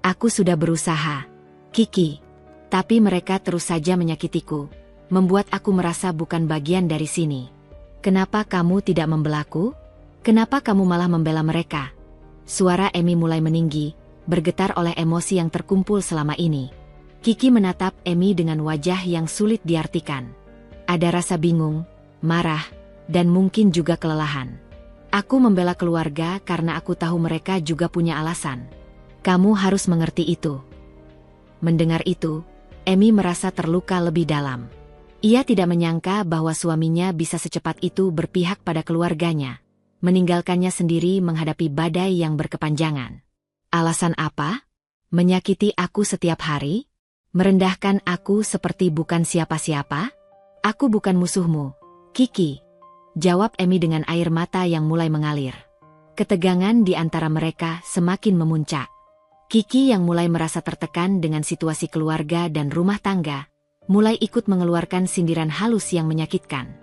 "Aku sudah berusaha, Kiki. Tapi mereka terus saja menyakitiku, membuat aku merasa bukan bagian dari sini. Kenapa kamu tidak membelaku? Kenapa kamu malah membela mereka?" Suara Emi mulai meninggi, bergetar oleh emosi yang terkumpul selama ini. Kiki menatap Emi dengan wajah yang sulit diartikan. Ada rasa bingung, marah, dan mungkin juga kelelahan. "Aku membela keluarga karena aku tahu mereka juga punya alasan. Kamu harus mengerti itu." Mendengar itu, Emi merasa terluka lebih dalam. Ia tidak menyangka bahwa suaminya bisa secepat itu berpihak pada keluarganya, meninggalkannya sendiri menghadapi badai yang berkepanjangan. "Alasan apa? Menyakiti aku setiap hari? Merendahkan aku seperti bukan siapa-siapa? Aku bukan musuhmu, Kiki," jawab Emi dengan air mata yang mulai mengalir. Ketegangan di antara mereka semakin memuncak. Kiki yang mulai merasa tertekan dengan situasi keluarga dan rumah tangga, mulai ikut mengeluarkan sindiran halus yang menyakitkan.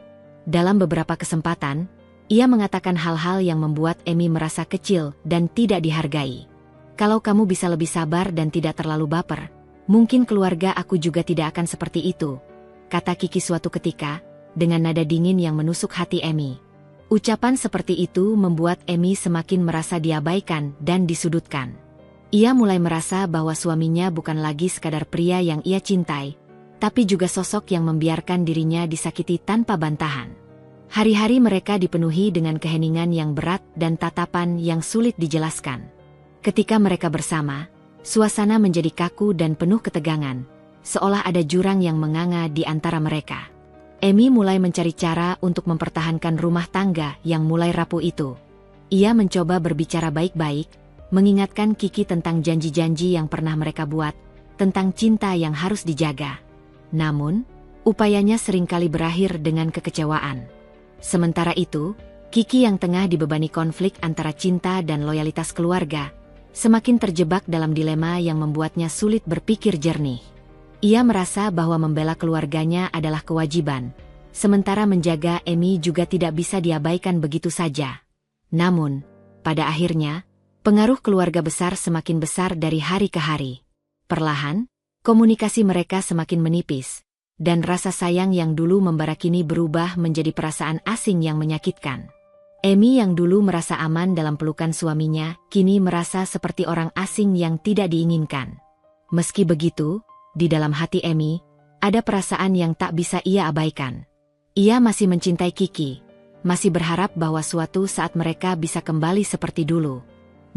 Dalam beberapa kesempatan, ia mengatakan hal-hal yang membuat Emi merasa kecil dan tidak dihargai. "Kalau kamu bisa lebih sabar dan tidak terlalu baper, mungkin keluarga aku juga tidak akan seperti itu," kata Kiki suatu ketika, dengan nada dingin yang menusuk hati Emi. Ucapan seperti itu membuat Emi semakin merasa diabaikan dan disudutkan. Ia mulai merasa bahwa suaminya bukan lagi sekadar pria yang ia cintai, tapi juga sosok yang membiarkan dirinya disakiti tanpa bantahan. Hari-hari mereka dipenuhi dengan keheningan yang berat dan tatapan yang sulit dijelaskan. Ketika mereka bersama, suasana menjadi kaku dan penuh ketegangan, seolah ada jurang yang menganga di antara mereka. Emi mulai mencari cara untuk mempertahankan rumah tangga yang mulai rapuh itu. Ia mencoba berbicara baik-baik, mengingatkan Kiki tentang janji-janji yang pernah mereka buat, tentang cinta yang harus dijaga. Namun, upayanya seringkali berakhir dengan kekecewaan. Sementara itu, Kiki yang tengah dibebani konflik antara cinta dan loyalitas keluarga, semakin terjebak dalam dilema yang membuatnya sulit berpikir jernih. Ia merasa bahwa membela keluarganya adalah kewajiban, sementara menjaga Emi juga tidak bisa diabaikan begitu saja. Namun, pada akhirnya, pengaruh keluarga besar semakin besar dari hari ke hari. Perlahan, komunikasi mereka semakin menipis, dan rasa sayang yang dulu membara kini berubah menjadi perasaan asing yang menyakitkan. Emi yang dulu merasa aman dalam pelukan suaminya, kini merasa seperti orang asing yang tidak diinginkan. Meski begitu, di dalam hati Emi, ada perasaan yang tak bisa ia abaikan. Ia masih mencintai Kiki, masih berharap bahwa suatu saat mereka bisa kembali seperti dulu.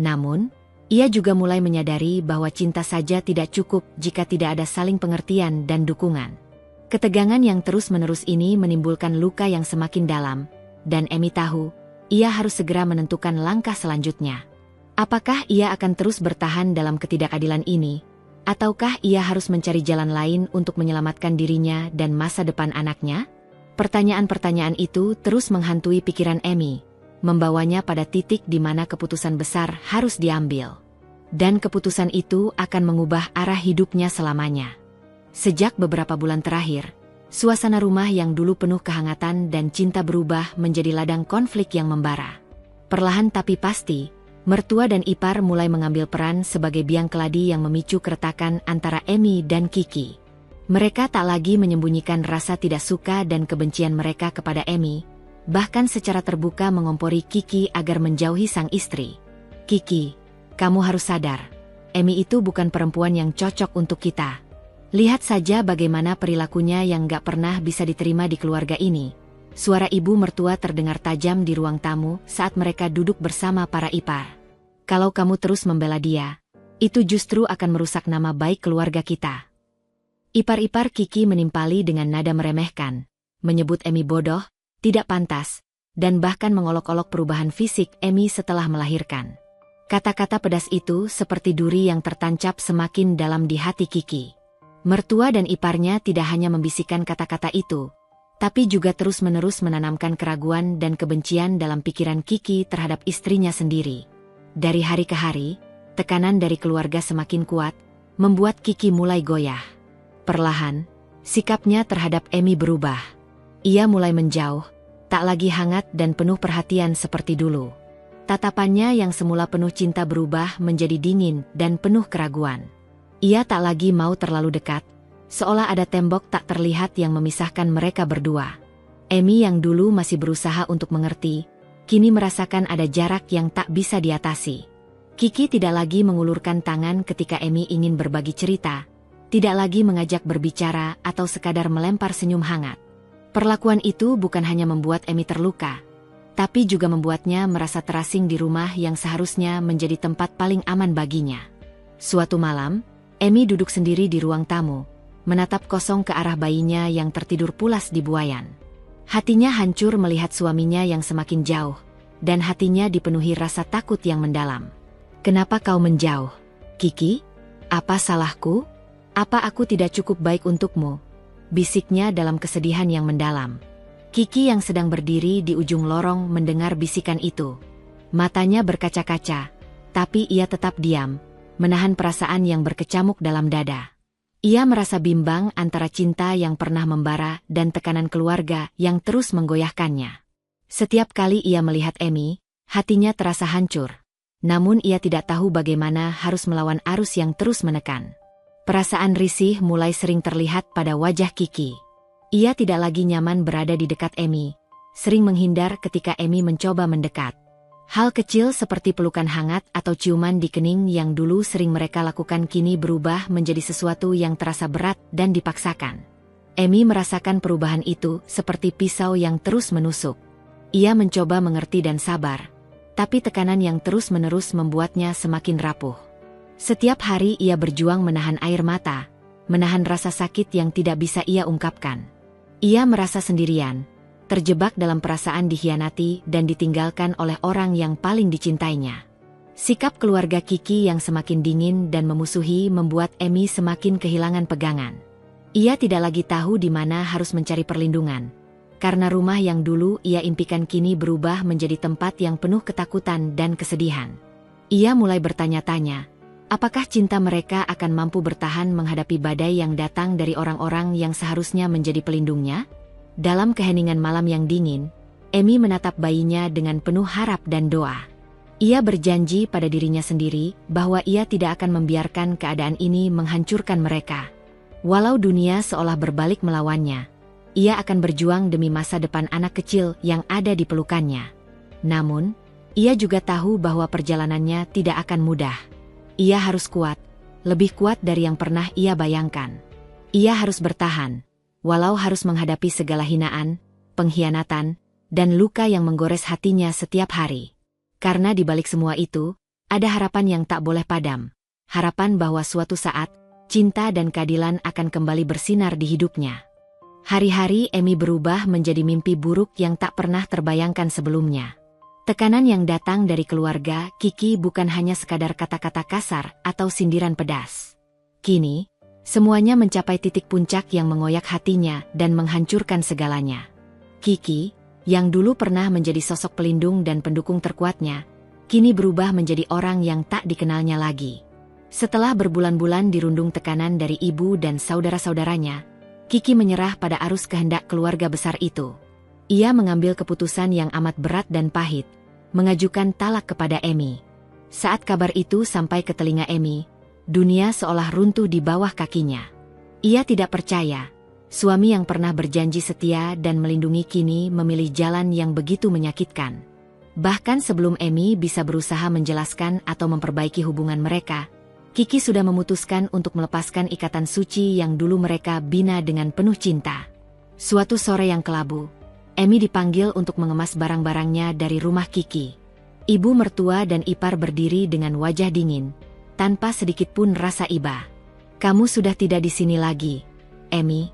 Namun, Ia juga mulai menyadari bahwa cinta saja tidak cukup jika tidak ada saling pengertian dan dukungan. Ketegangan yang terus-menerus ini menimbulkan luka yang semakin dalam, dan Emi tahu, ia harus segera menentukan langkah selanjutnya. Apakah ia akan terus bertahan dalam ketidakadilan ini, ataukah ia harus mencari jalan lain untuk menyelamatkan dirinya dan masa depan anaknya? Pertanyaan-pertanyaan itu terus menghantui pikiran Emi, membawanya pada titik di mana keputusan besar harus diambil. Dan keputusan itu akan mengubah arah hidupnya selamanya. Sejak beberapa bulan terakhir, suasana rumah yang dulu penuh kehangatan dan cinta berubah menjadi ladang konflik yang membara. Perlahan tapi pasti, mertua dan ipar mulai mengambil peran sebagai biang keladi yang memicu keretakan antara Emi dan Kiki. Mereka tak lagi menyembunyikan rasa tidak suka dan kebencian mereka kepada Emi, bahkan secara terbuka mengompori Kiki agar menjauhi sang istri. "Kiki, kamu harus sadar, Emi itu bukan perempuan yang cocok untuk kita. Lihat saja bagaimana perilakunya yang gak pernah bisa diterima di keluarga ini." Suara ibu mertua terdengar tajam di ruang tamu saat mereka duduk bersama para ipar. "Kalau kamu terus membela dia, itu justru akan merusak nama baik keluarga kita." Ipar-ipar Kiki menimpali dengan nada meremehkan, menyebut Emi bodoh, tidak pantas, dan bahkan mengolok-olok perubahan fisik Emi setelah melahirkan. Kata-kata pedas itu seperti duri yang tertancap semakin dalam di hati Kiki. Mertua dan iparnya tidak hanya membisikkan kata-kata itu, tapi juga terus-menerus menanamkan keraguan dan kebencian dalam pikiran Kiki terhadap istrinya sendiri. Dari hari ke hari, tekanan dari keluarga semakin kuat, membuat Kiki mulai goyah. Perlahan, sikapnya terhadap Emi berubah. Ia mulai menjauh, tak lagi hangat dan penuh perhatian seperti dulu. Tatapannya yang semula penuh cinta berubah menjadi dingin dan penuh keraguan. Ia tak lagi mau terlalu dekat, seolah ada tembok tak terlihat yang memisahkan mereka berdua. Emi yang dulu masih berusaha untuk mengerti, kini merasakan ada jarak yang tak bisa diatasi. Kiki tidak lagi mengulurkan tangan ketika Emi ingin berbagi cerita, tidak lagi mengajak berbicara atau sekadar melempar senyum hangat. Perlakuan itu bukan hanya membuat Emi terluka, tapi juga membuatnya merasa terasing di rumah yang seharusnya menjadi tempat paling aman baginya. Suatu malam, Emi duduk sendiri di ruang tamu, menatap kosong ke arah bayinya yang tertidur pulas di buayan. Hatinya hancur melihat suaminya yang semakin jauh, dan hatinya dipenuhi rasa takut yang mendalam. "Kenapa kau menjauh, Kiki? Apa salahku? Apa aku tidak cukup baik untukmu?" bisiknya dalam kesedihan yang mendalam. Kiki yang sedang berdiri di ujung lorong mendengar bisikan itu. Matanya berkaca-kaca, tapi ia tetap diam, menahan perasaan yang berkecamuk dalam dada. Ia merasa bimbang antara cinta yang pernah membara dan tekanan keluarga yang terus menggoyahkannya. Setiap kali ia melihat Emi, hatinya terasa hancur. Namun ia tidak tahu bagaimana harus melawan arus yang terus menekan. Perasaan risih mulai sering terlihat pada wajah Kiki. Ia tidak lagi nyaman berada di dekat Emi, sering menghindar ketika Emi mencoba mendekat. Hal kecil seperti pelukan hangat atau ciuman di kening yang dulu sering mereka lakukan kini berubah menjadi sesuatu yang terasa berat dan dipaksakan. Emi merasakan perubahan itu seperti pisau yang terus menusuk. Ia mencoba mengerti dan sabar, tapi tekanan yang terus-menerus membuatnya semakin rapuh. Setiap hari ia berjuang menahan air mata, menahan rasa sakit yang tidak bisa ia ungkapkan. Ia merasa sendirian, terjebak dalam perasaan dikhianati dan ditinggalkan oleh orang yang paling dicintainya. Sikap keluarga Kiki yang semakin dingin dan memusuhi membuat Emi semakin kehilangan pegangan. Ia tidak lagi tahu di mana harus mencari perlindungan, karena rumah yang dulu ia impikan kini berubah menjadi tempat yang penuh ketakutan dan kesedihan. Ia mulai bertanya-tanya, apakah cinta mereka akan mampu bertahan menghadapi badai yang datang dari orang-orang yang seharusnya menjadi pelindungnya? Dalam keheningan malam yang dingin, Emi menatap bayinya dengan penuh harap dan doa. Ia berjanji pada dirinya sendiri bahwa ia tidak akan membiarkan keadaan ini menghancurkan mereka. Walau dunia seolah berbalik melawannya, ia akan berjuang demi masa depan anak kecil yang ada di pelukannya. Namun, ia juga tahu bahwa perjalanannya tidak akan mudah. Ia harus kuat, lebih kuat dari yang pernah ia bayangkan. Ia harus bertahan, walau harus menghadapi segala hinaan, pengkhianatan, dan luka yang menggores hatinya setiap hari. Karena di balik semua itu, Ada harapan yang tak boleh padam. Harapan bahwa suatu saat, cinta dan keadilan akan kembali bersinar di hidupnya. Hari-hari Emi berubah menjadi mimpi buruk yang tak pernah terbayangkan sebelumnya. Tekanan yang datang dari keluarga Kiki bukan hanya sekadar kata-kata kasar atau sindiran pedas. Kini, semuanya mencapai titik puncak yang mengoyak hatinya dan menghancurkan segalanya. Kiki, yang dulu pernah menjadi sosok pelindung dan pendukung terkuatnya, kini berubah menjadi orang yang tak dikenalnya lagi. Setelah berbulan-bulan dirundung tekanan dari ibu dan saudara-saudaranya, Kiki menyerah pada arus kehendak keluarga besar itu. Ia mengambil keputusan yang amat berat dan pahit, mengajukan talak kepada Emi. Saat kabar itu sampai ke telinga Emi, dunia seolah runtuh di bawah kakinya. Ia tidak percaya, suami yang pernah berjanji setia dan melindungi kini memilih jalan yang begitu menyakitkan. Bahkan sebelum Emi bisa berusaha menjelaskan atau memperbaiki hubungan mereka, Kiki sudah memutuskan untuk melepaskan ikatan suci yang dulu mereka bina dengan penuh cinta. Suatu sore yang kelabu, Emi dipanggil untuk mengemas barang-barangnya dari rumah Kiki. Ibu mertua dan ipar berdiri dengan wajah dingin, tanpa sedikit pun rasa iba. "Kamu sudah tidak di sini lagi, Emi.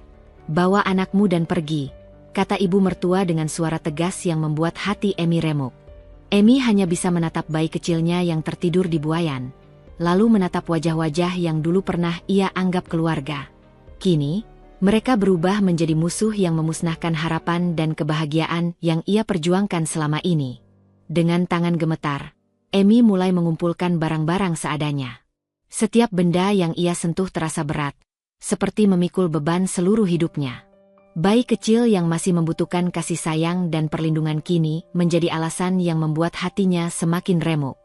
Bawa anakmu dan pergi," kata ibu mertua dengan suara tegas yang membuat hati Emi remuk. Emi hanya bisa menatap bayi kecilnya yang tertidur di buayan, lalu menatap wajah-wajah yang dulu pernah ia anggap keluarga. Kini, mereka berubah menjadi musuh yang memusnahkan harapan dan kebahagiaan yang ia perjuangkan selama ini. Dengan tangan gemetar, Emi mulai mengumpulkan barang-barang seadanya. Setiap benda yang ia sentuh terasa berat, seperti memikul beban seluruh hidupnya. Bayi kecil yang masih membutuhkan kasih sayang dan perlindungan kini menjadi alasan yang membuat hatinya semakin remuk.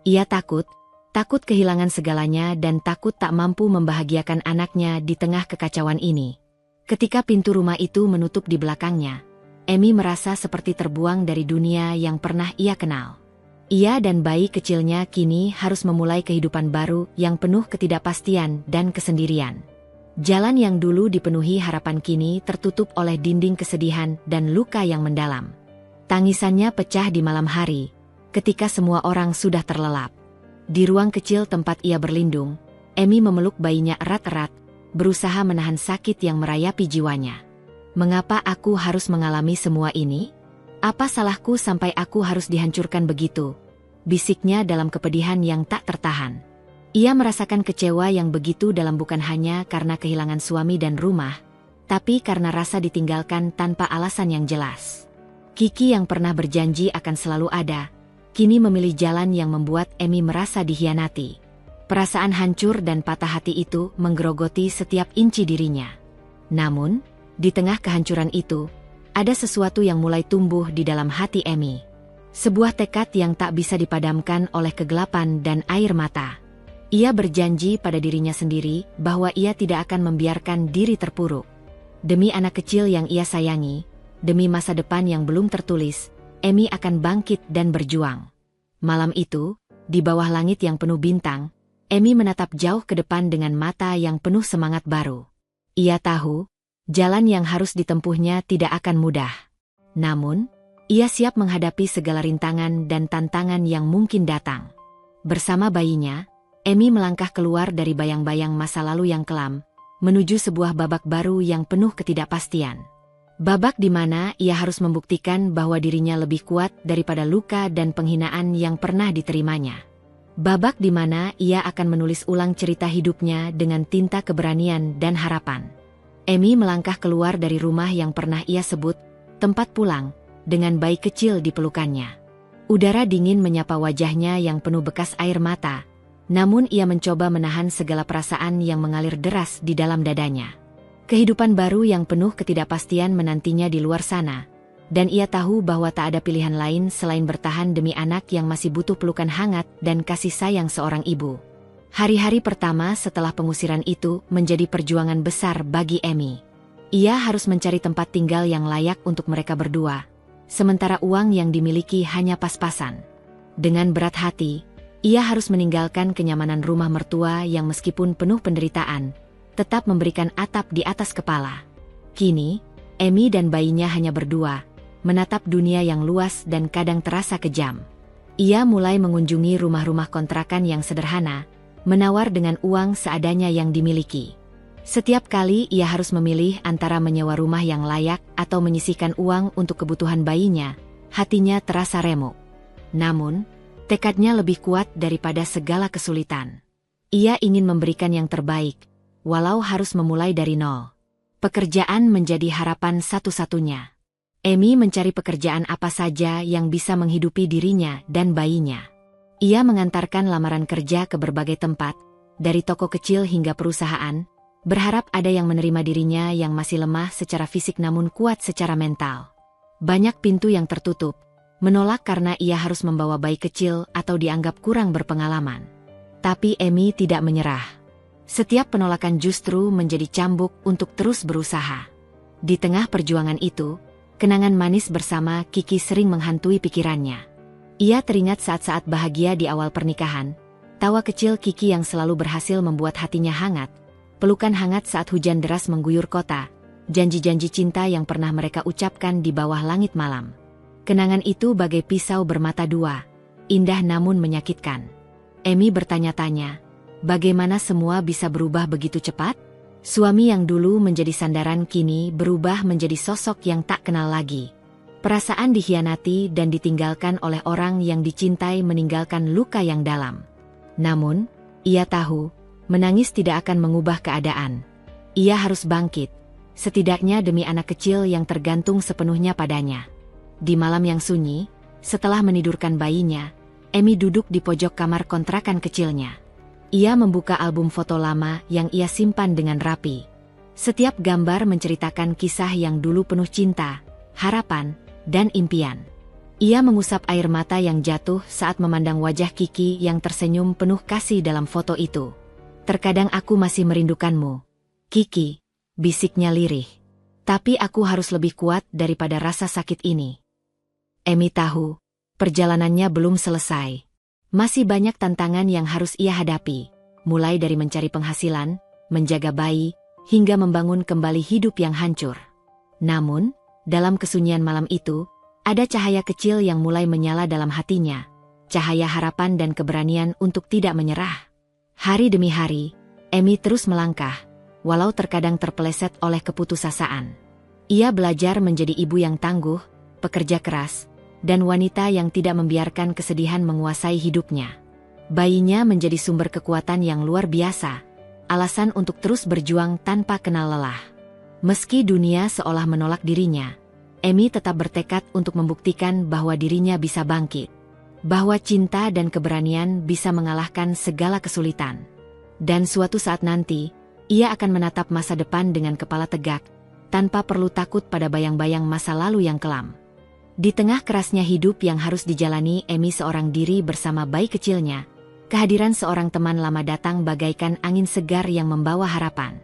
Ia takut kehilangan segalanya dan takut tak mampu membahagiakan anaknya di tengah kekacauan ini. Ketika pintu rumah itu menutup di belakangnya, Emi merasa seperti terbuang dari dunia yang pernah ia kenal. Ia dan bayi kecilnya kini harus memulai kehidupan baru yang penuh ketidakpastian dan kesendirian. Jalan yang dulu dipenuhi harapan kini tertutup oleh dinding kesedihan dan luka yang mendalam. Tangisannya pecah di malam hari, ketika semua orang sudah terlelap. Di ruang kecil tempat ia berlindung, Emi memeluk bayinya erat-erat, berusaha menahan sakit yang merayapi jiwanya. "Mengapa aku harus mengalami semua ini? Apa salahku sampai aku harus dihancurkan begitu?" bisiknya dalam kepedihan yang tak tertahan. Ia merasakan kecewa yang begitu dalam bukan hanya karena kehilangan suami dan rumah, tapi karena rasa ditinggalkan tanpa alasan yang jelas. Kiki yang pernah berjanji akan selalu ada, kini memilih jalan yang membuat Emi merasa dikhianati. Perasaan hancur dan patah hati itu menggerogoti setiap inci dirinya. Namun, di tengah kehancuran itu, ada sesuatu yang mulai tumbuh di dalam hati Emi. Sebuah tekad yang tak bisa dipadamkan oleh kegelapan dan air mata. Ia berjanji pada dirinya sendiri bahwa ia tidak akan membiarkan diri terpuruk. Demi anak kecil yang ia sayangi, demi masa depan yang belum tertulis, Emi akan bangkit dan berjuang. Malam itu, di bawah langit yang penuh bintang, Emi menatap jauh ke depan dengan mata yang penuh semangat baru. Ia tahu, jalan yang harus ditempuhnya tidak akan mudah. Namun, ia siap menghadapi segala rintangan dan tantangan yang mungkin datang. Bersama bayinya, Emi melangkah keluar dari bayang-bayang masa lalu yang kelam, menuju sebuah babak baru yang penuh ketidakpastian. Babak di mana ia harus membuktikan bahwa dirinya lebih kuat daripada luka dan penghinaan yang pernah diterimanya. Babak di mana ia akan menulis ulang cerita hidupnya dengan tinta keberanian dan harapan. Emi melangkah keluar dari rumah yang pernah ia sebut tempat pulang, dengan bayi kecil di pelukannya. Udara dingin menyapa wajahnya yang penuh bekas air mata, namun ia mencoba menahan segala perasaan yang mengalir deras di dalam dadanya. Kehidupan baru yang penuh ketidakpastian menantinya di luar sana, dan ia tahu bahwa tak ada pilihan lain selain bertahan demi anak yang masih butuh pelukan hangat dan kasih sayang seorang ibu. Hari-hari pertama setelah pengusiran itu menjadi perjuangan besar bagi Emi. Ia harus mencari tempat tinggal yang layak untuk mereka berdua, sementara uang yang dimiliki hanya pas-pasan. Dengan berat hati, ia harus meninggalkan kenyamanan rumah mertua yang meskipun penuh penderitaan, tetap memberikan atap di atas kepala. Kini, Emi dan bayinya hanya berdua, menatap dunia yang luas dan kadang terasa kejam. Ia mulai mengunjungi rumah-rumah kontrakan yang sederhana, menawar dengan uang seadanya yang dimiliki. Setiap kali ia harus memilih antara menyewa rumah yang layak atau menyisihkan uang untuk kebutuhan bayinya, hatinya terasa remuk. Namun, tekadnya lebih kuat daripada segala kesulitan. Ia ingin memberikan yang terbaik, walau harus memulai dari nol. Pekerjaan menjadi harapan satu-satunya. Amy mencari pekerjaan apa saja yang bisa menghidupi dirinya dan bayinya. Ia mengantarkan lamaran kerja ke berbagai tempat, dari toko kecil hingga perusahaan, berharap ada yang menerima dirinya yang masih lemah secara fisik namun kuat secara mental. Banyak pintu yang tertutup, menolak karena ia harus membawa bayi kecil atau dianggap kurang berpengalaman. Tapi Amy tidak menyerah. Setiap penolakan justru menjadi cambuk untuk terus berusaha. Di tengah perjuangan itu, kenangan manis bersama Kiki sering menghantui pikirannya. Ia teringat saat-saat bahagia di awal pernikahan, tawa kecil Kiki yang selalu berhasil membuat hatinya hangat, pelukan hangat saat hujan deras mengguyur kota, janji-janji cinta yang pernah mereka ucapkan di bawah langit malam. Kenangan itu bagai pisau bermata dua, indah namun menyakitkan. Amy bertanya-tanya, bagaimana semua bisa berubah begitu cepat? Suami yang dulu menjadi sandaran kini berubah menjadi sosok yang tak kenal lagi. Perasaan dikhianati dan ditinggalkan oleh orang yang dicintai meninggalkan luka yang dalam. Namun, ia tahu, menangis tidak akan mengubah keadaan. Ia harus bangkit, setidaknya demi anak kecil yang tergantung sepenuhnya padanya. Di malam yang sunyi, setelah menidurkan bayinya, Amy duduk di pojok kamar kontrakan kecilnya. Ia membuka album foto lama yang ia simpan dengan rapi. Setiap gambar menceritakan kisah yang dulu penuh cinta, harapan, dan impian. Ia mengusap air mata yang jatuh saat memandang wajah Kiki yang tersenyum penuh kasih dalam foto itu. Terkadang aku masih merindukanmu, Kiki, bisiknya lirih. Tapi aku harus lebih kuat daripada rasa sakit ini. Amy tahu, perjalanannya belum selesai. Masih banyak tantangan yang harus ia hadapi, mulai dari mencari penghasilan, menjaga bayi, hingga membangun kembali hidup yang hancur. Namun, dalam kesunyian malam itu, ada cahaya kecil yang mulai menyala dalam hatinya, cahaya harapan dan keberanian untuk tidak menyerah. Hari demi hari, Amy terus melangkah, walau terkadang terpeleset oleh keputusasaan. Ia belajar menjadi ibu yang tangguh, pekerja keras, dan wanita yang tidak membiarkan kesedihan menguasai hidupnya. Bayinya menjadi sumber kekuatan yang luar biasa, alasan untuk terus berjuang tanpa kenal lelah. Meski dunia seolah menolak dirinya, Amy tetap bertekad untuk membuktikan bahwa dirinya bisa bangkit. Bahwa cinta dan keberanian bisa mengalahkan segala kesulitan. Dan suatu saat nanti, ia akan menatap masa depan dengan kepala tegak, tanpa perlu takut pada bayang-bayang masa lalu yang kelam. Di tengah kerasnya hidup yang harus dijalani Amy seorang diri bersama bayi kecilnya, kehadiran seorang teman lama datang bagaikan angin segar yang membawa harapan.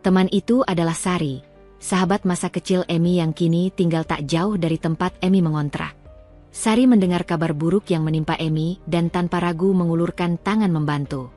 Teman itu adalah Sari, sahabat masa kecil Amy yang kini tinggal tak jauh dari tempat Amy mengontrak. Sari mendengar kabar buruk yang menimpa Amy dan tanpa ragu mengulurkan tangan membantu.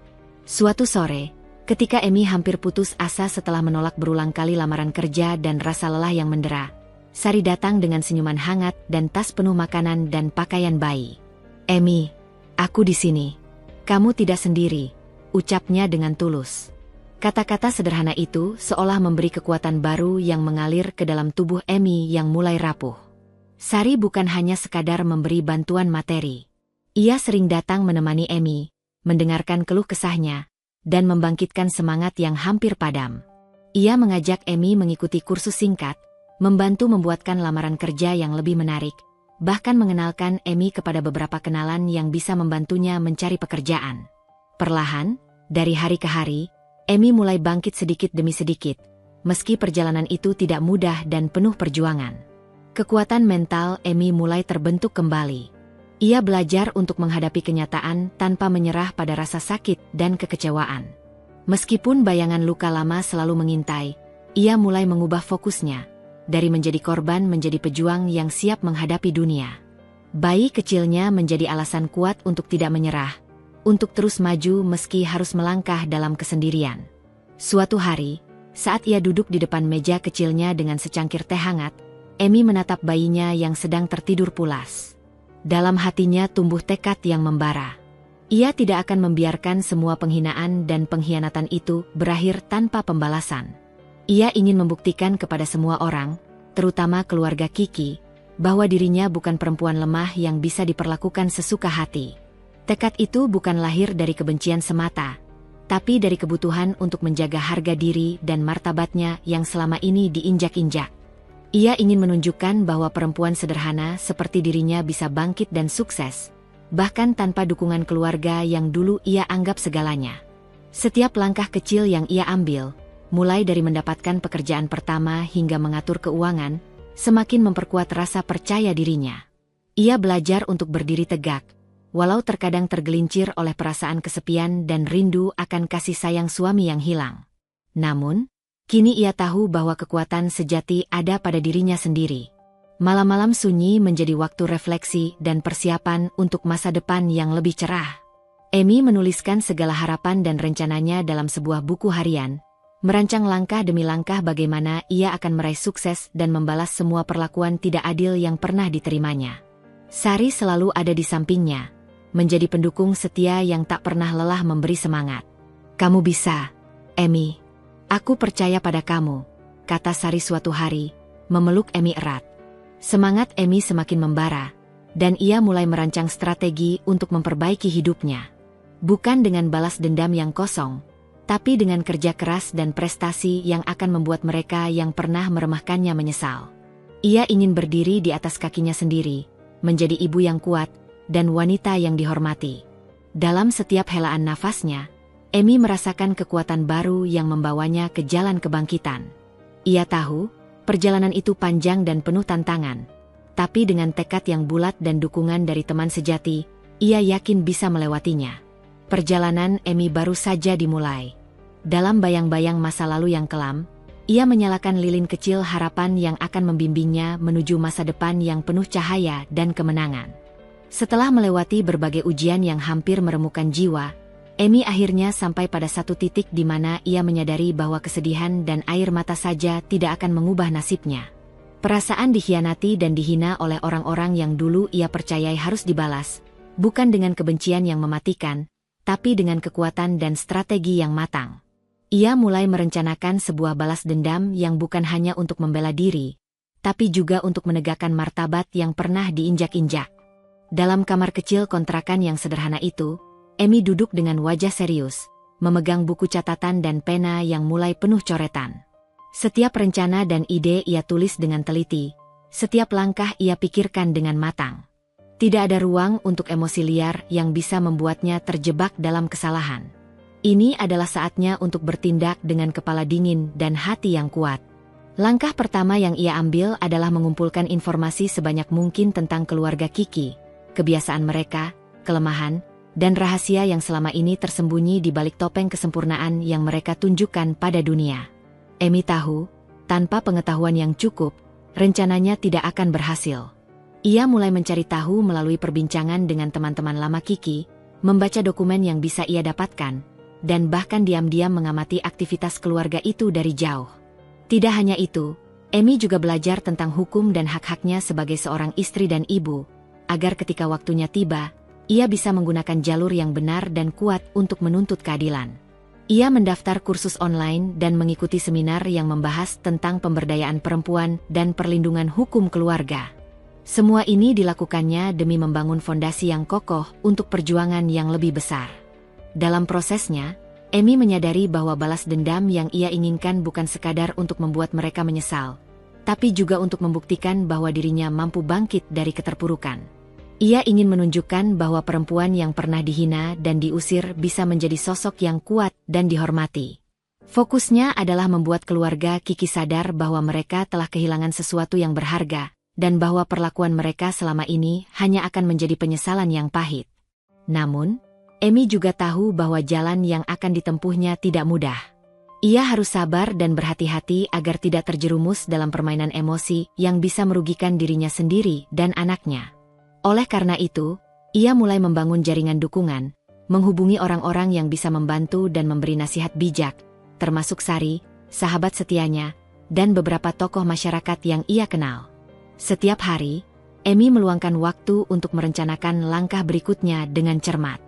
Suatu sore, ketika Amy hampir putus asa setelah menolak berulang kali lamaran kerja dan rasa lelah yang mendera, Sari datang dengan senyuman hangat dan tas penuh makanan dan pakaian bayi. Amy, aku di sini. Kamu tidak sendiri, ucapnya dengan tulus. Kata-kata sederhana itu seolah memberi kekuatan baru yang mengalir ke dalam tubuh Amy yang mulai rapuh. Sari bukan hanya sekadar memberi bantuan materi. Ia sering datang menemani Amy, mendengarkan keluh kesahnya, dan membangkitkan semangat yang hampir padam. Ia mengajak Amy mengikuti kursus singkat, membantu membuatkan lamaran kerja yang lebih menarik, bahkan mengenalkan Amy kepada beberapa kenalan yang bisa membantunya mencari pekerjaan. Perlahan, dari hari ke hari, Amy mulai bangkit sedikit demi sedikit, meski perjalanan itu tidak mudah dan penuh perjuangan. Kekuatan mental Amy mulai terbentuk kembali. Ia belajar untuk menghadapi kenyataan tanpa menyerah pada rasa sakit dan kekecewaan. Meskipun bayangan luka lama selalu mengintai, ia mulai mengubah fokusnya, dari menjadi korban menjadi pejuang yang siap menghadapi dunia. Bayi kecilnya menjadi alasan kuat untuk tidak menyerah, untuk terus maju meski harus melangkah dalam kesendirian. Suatu hari, saat ia duduk di depan meja kecilnya dengan secangkir teh hangat, Amy menatap bayinya yang sedang tertidur pulas. Dalam hatinya tumbuh tekad yang membara. Ia tidak akan membiarkan semua penghinaan dan pengkhianatan itu berakhir tanpa pembalasan. Ia ingin membuktikan kepada semua orang, terutama keluarga Kiki, bahwa dirinya bukan perempuan lemah yang bisa diperlakukan sesuka hati. Tekad itu bukan lahir dari kebencian semata, tapi dari kebutuhan untuk menjaga harga diri dan martabatnya yang selama ini diinjak-injak. Ia ingin menunjukkan bahwa perempuan sederhana seperti dirinya bisa bangkit dan sukses, bahkan tanpa dukungan keluarga yang dulu ia anggap segalanya. Setiap langkah kecil yang ia ambil, mulai dari mendapatkan pekerjaan pertama hingga mengatur keuangan, semakin memperkuat rasa percaya dirinya. Ia belajar untuk berdiri tegak, walau terkadang tergelincir oleh perasaan kesepian dan rindu akan kasih sayang suami yang hilang. Namun, kini ia tahu bahwa kekuatan sejati ada pada dirinya sendiri. Malam-malam sunyi menjadi waktu refleksi dan persiapan untuk masa depan yang lebih cerah. Emi menuliskan segala harapan dan rencananya dalam sebuah buku harian, merancang langkah demi langkah bagaimana ia akan meraih sukses dan membalas semua perlakuan tidak adil yang pernah diterimanya. Sari selalu ada di sampingnya, menjadi pendukung setia yang tak pernah lelah memberi semangat. "Kamu bisa, Emi. Aku percaya pada kamu," kata Sari suatu hari, memeluk Emi erat. Semangat Emi semakin membara, dan ia mulai merancang strategi untuk memperbaiki hidupnya. Bukan dengan balas dendam yang kosong, tapi dengan kerja keras dan prestasi yang akan membuat mereka yang pernah meremehkannya menyesal. Ia ingin berdiri di atas kakinya sendiri, menjadi ibu yang kuat, dan wanita yang dihormati. Dalam setiap helaan nafasnya, Emi merasakan kekuatan baru yang membawanya ke jalan kebangkitan. Ia tahu, perjalanan itu panjang dan penuh tantangan. Tapi dengan tekad yang bulat dan dukungan dari teman sejati, ia yakin bisa melewatinya. Perjalanan Emi baru saja dimulai. Dalam bayang-bayang masa lalu yang kelam, ia menyalakan lilin kecil harapan yang akan membimbingnya menuju masa depan yang penuh cahaya dan kemenangan. Setelah melewati berbagai ujian yang hampir meremukkan jiwa, Emi akhirnya sampai pada satu titik di mana ia menyadari bahwa kesedihan dan air mata saja tidak akan mengubah nasibnya. Perasaan dikhianati dan dihina oleh orang-orang yang dulu ia percayai harus dibalas, bukan dengan kebencian yang mematikan, tapi dengan kekuatan dan strategi yang matang. Ia mulai merencanakan sebuah balas dendam yang bukan hanya untuk membela diri, tapi juga untuk menegakkan martabat yang pernah diinjak-injak. Dalam kamar kecil kontrakan yang sederhana itu, Emi duduk dengan wajah serius, memegang buku catatan dan pena yang mulai penuh coretan. Setiap rencana dan ide ia tulis dengan teliti, setiap langkah ia pikirkan dengan matang. Tidak ada ruang untuk emosi liar yang bisa membuatnya terjebak dalam kesalahan. Ini adalah saatnya untuk bertindak dengan kepala dingin dan hati yang kuat. Langkah pertama yang ia ambil adalah mengumpulkan informasi sebanyak mungkin tentang keluarga Kiki, kebiasaan mereka, kelemahan, dan rahasia yang selama ini tersembunyi di balik topeng kesempurnaan yang mereka tunjukkan pada dunia. Emi tahu, tanpa pengetahuan yang cukup, rencananya tidak akan berhasil. Ia mulai mencari tahu melalui perbincangan dengan teman-teman lama Kiki, membaca dokumen yang bisa ia dapatkan, dan bahkan diam-diam mengamati aktivitas keluarga itu dari jauh. Tidak hanya itu, Emi juga belajar tentang hukum dan hak-haknya sebagai seorang istri dan ibu, agar ketika waktunya tiba, ia bisa menggunakan jalur yang benar dan kuat untuk menuntut keadilan. Ia mendaftar kursus online dan mengikuti seminar yang membahas tentang pemberdayaan perempuan dan perlindungan hukum keluarga. Semua ini dilakukannya demi membangun fondasi yang kokoh untuk perjuangan yang lebih besar. Dalam prosesnya, Emi menyadari bahwa balas dendam yang ia inginkan bukan sekadar untuk membuat mereka menyesal, tapi juga untuk membuktikan bahwa dirinya mampu bangkit dari keterpurukan. Ia ingin menunjukkan bahwa perempuan yang pernah dihina dan diusir bisa menjadi sosok yang kuat dan dihormati. Fokusnya adalah membuat keluarga Kiki sadar bahwa mereka telah kehilangan sesuatu yang berharga, dan bahwa perlakuan mereka selama ini hanya akan menjadi penyesalan yang pahit. Namun, Emi juga tahu bahwa jalan yang akan ditempuhnya tidak mudah. Ia harus sabar dan berhati-hati agar tidak terjerumus dalam permainan emosi yang bisa merugikan dirinya sendiri dan anaknya. Oleh karena itu, ia mulai membangun jaringan dukungan, menghubungi orang-orang yang bisa membantu dan memberi nasihat bijak, termasuk Sari, sahabat setianya, dan beberapa tokoh masyarakat yang ia kenal. Setiap hari, Emi meluangkan waktu untuk merencanakan langkah berikutnya dengan cermat.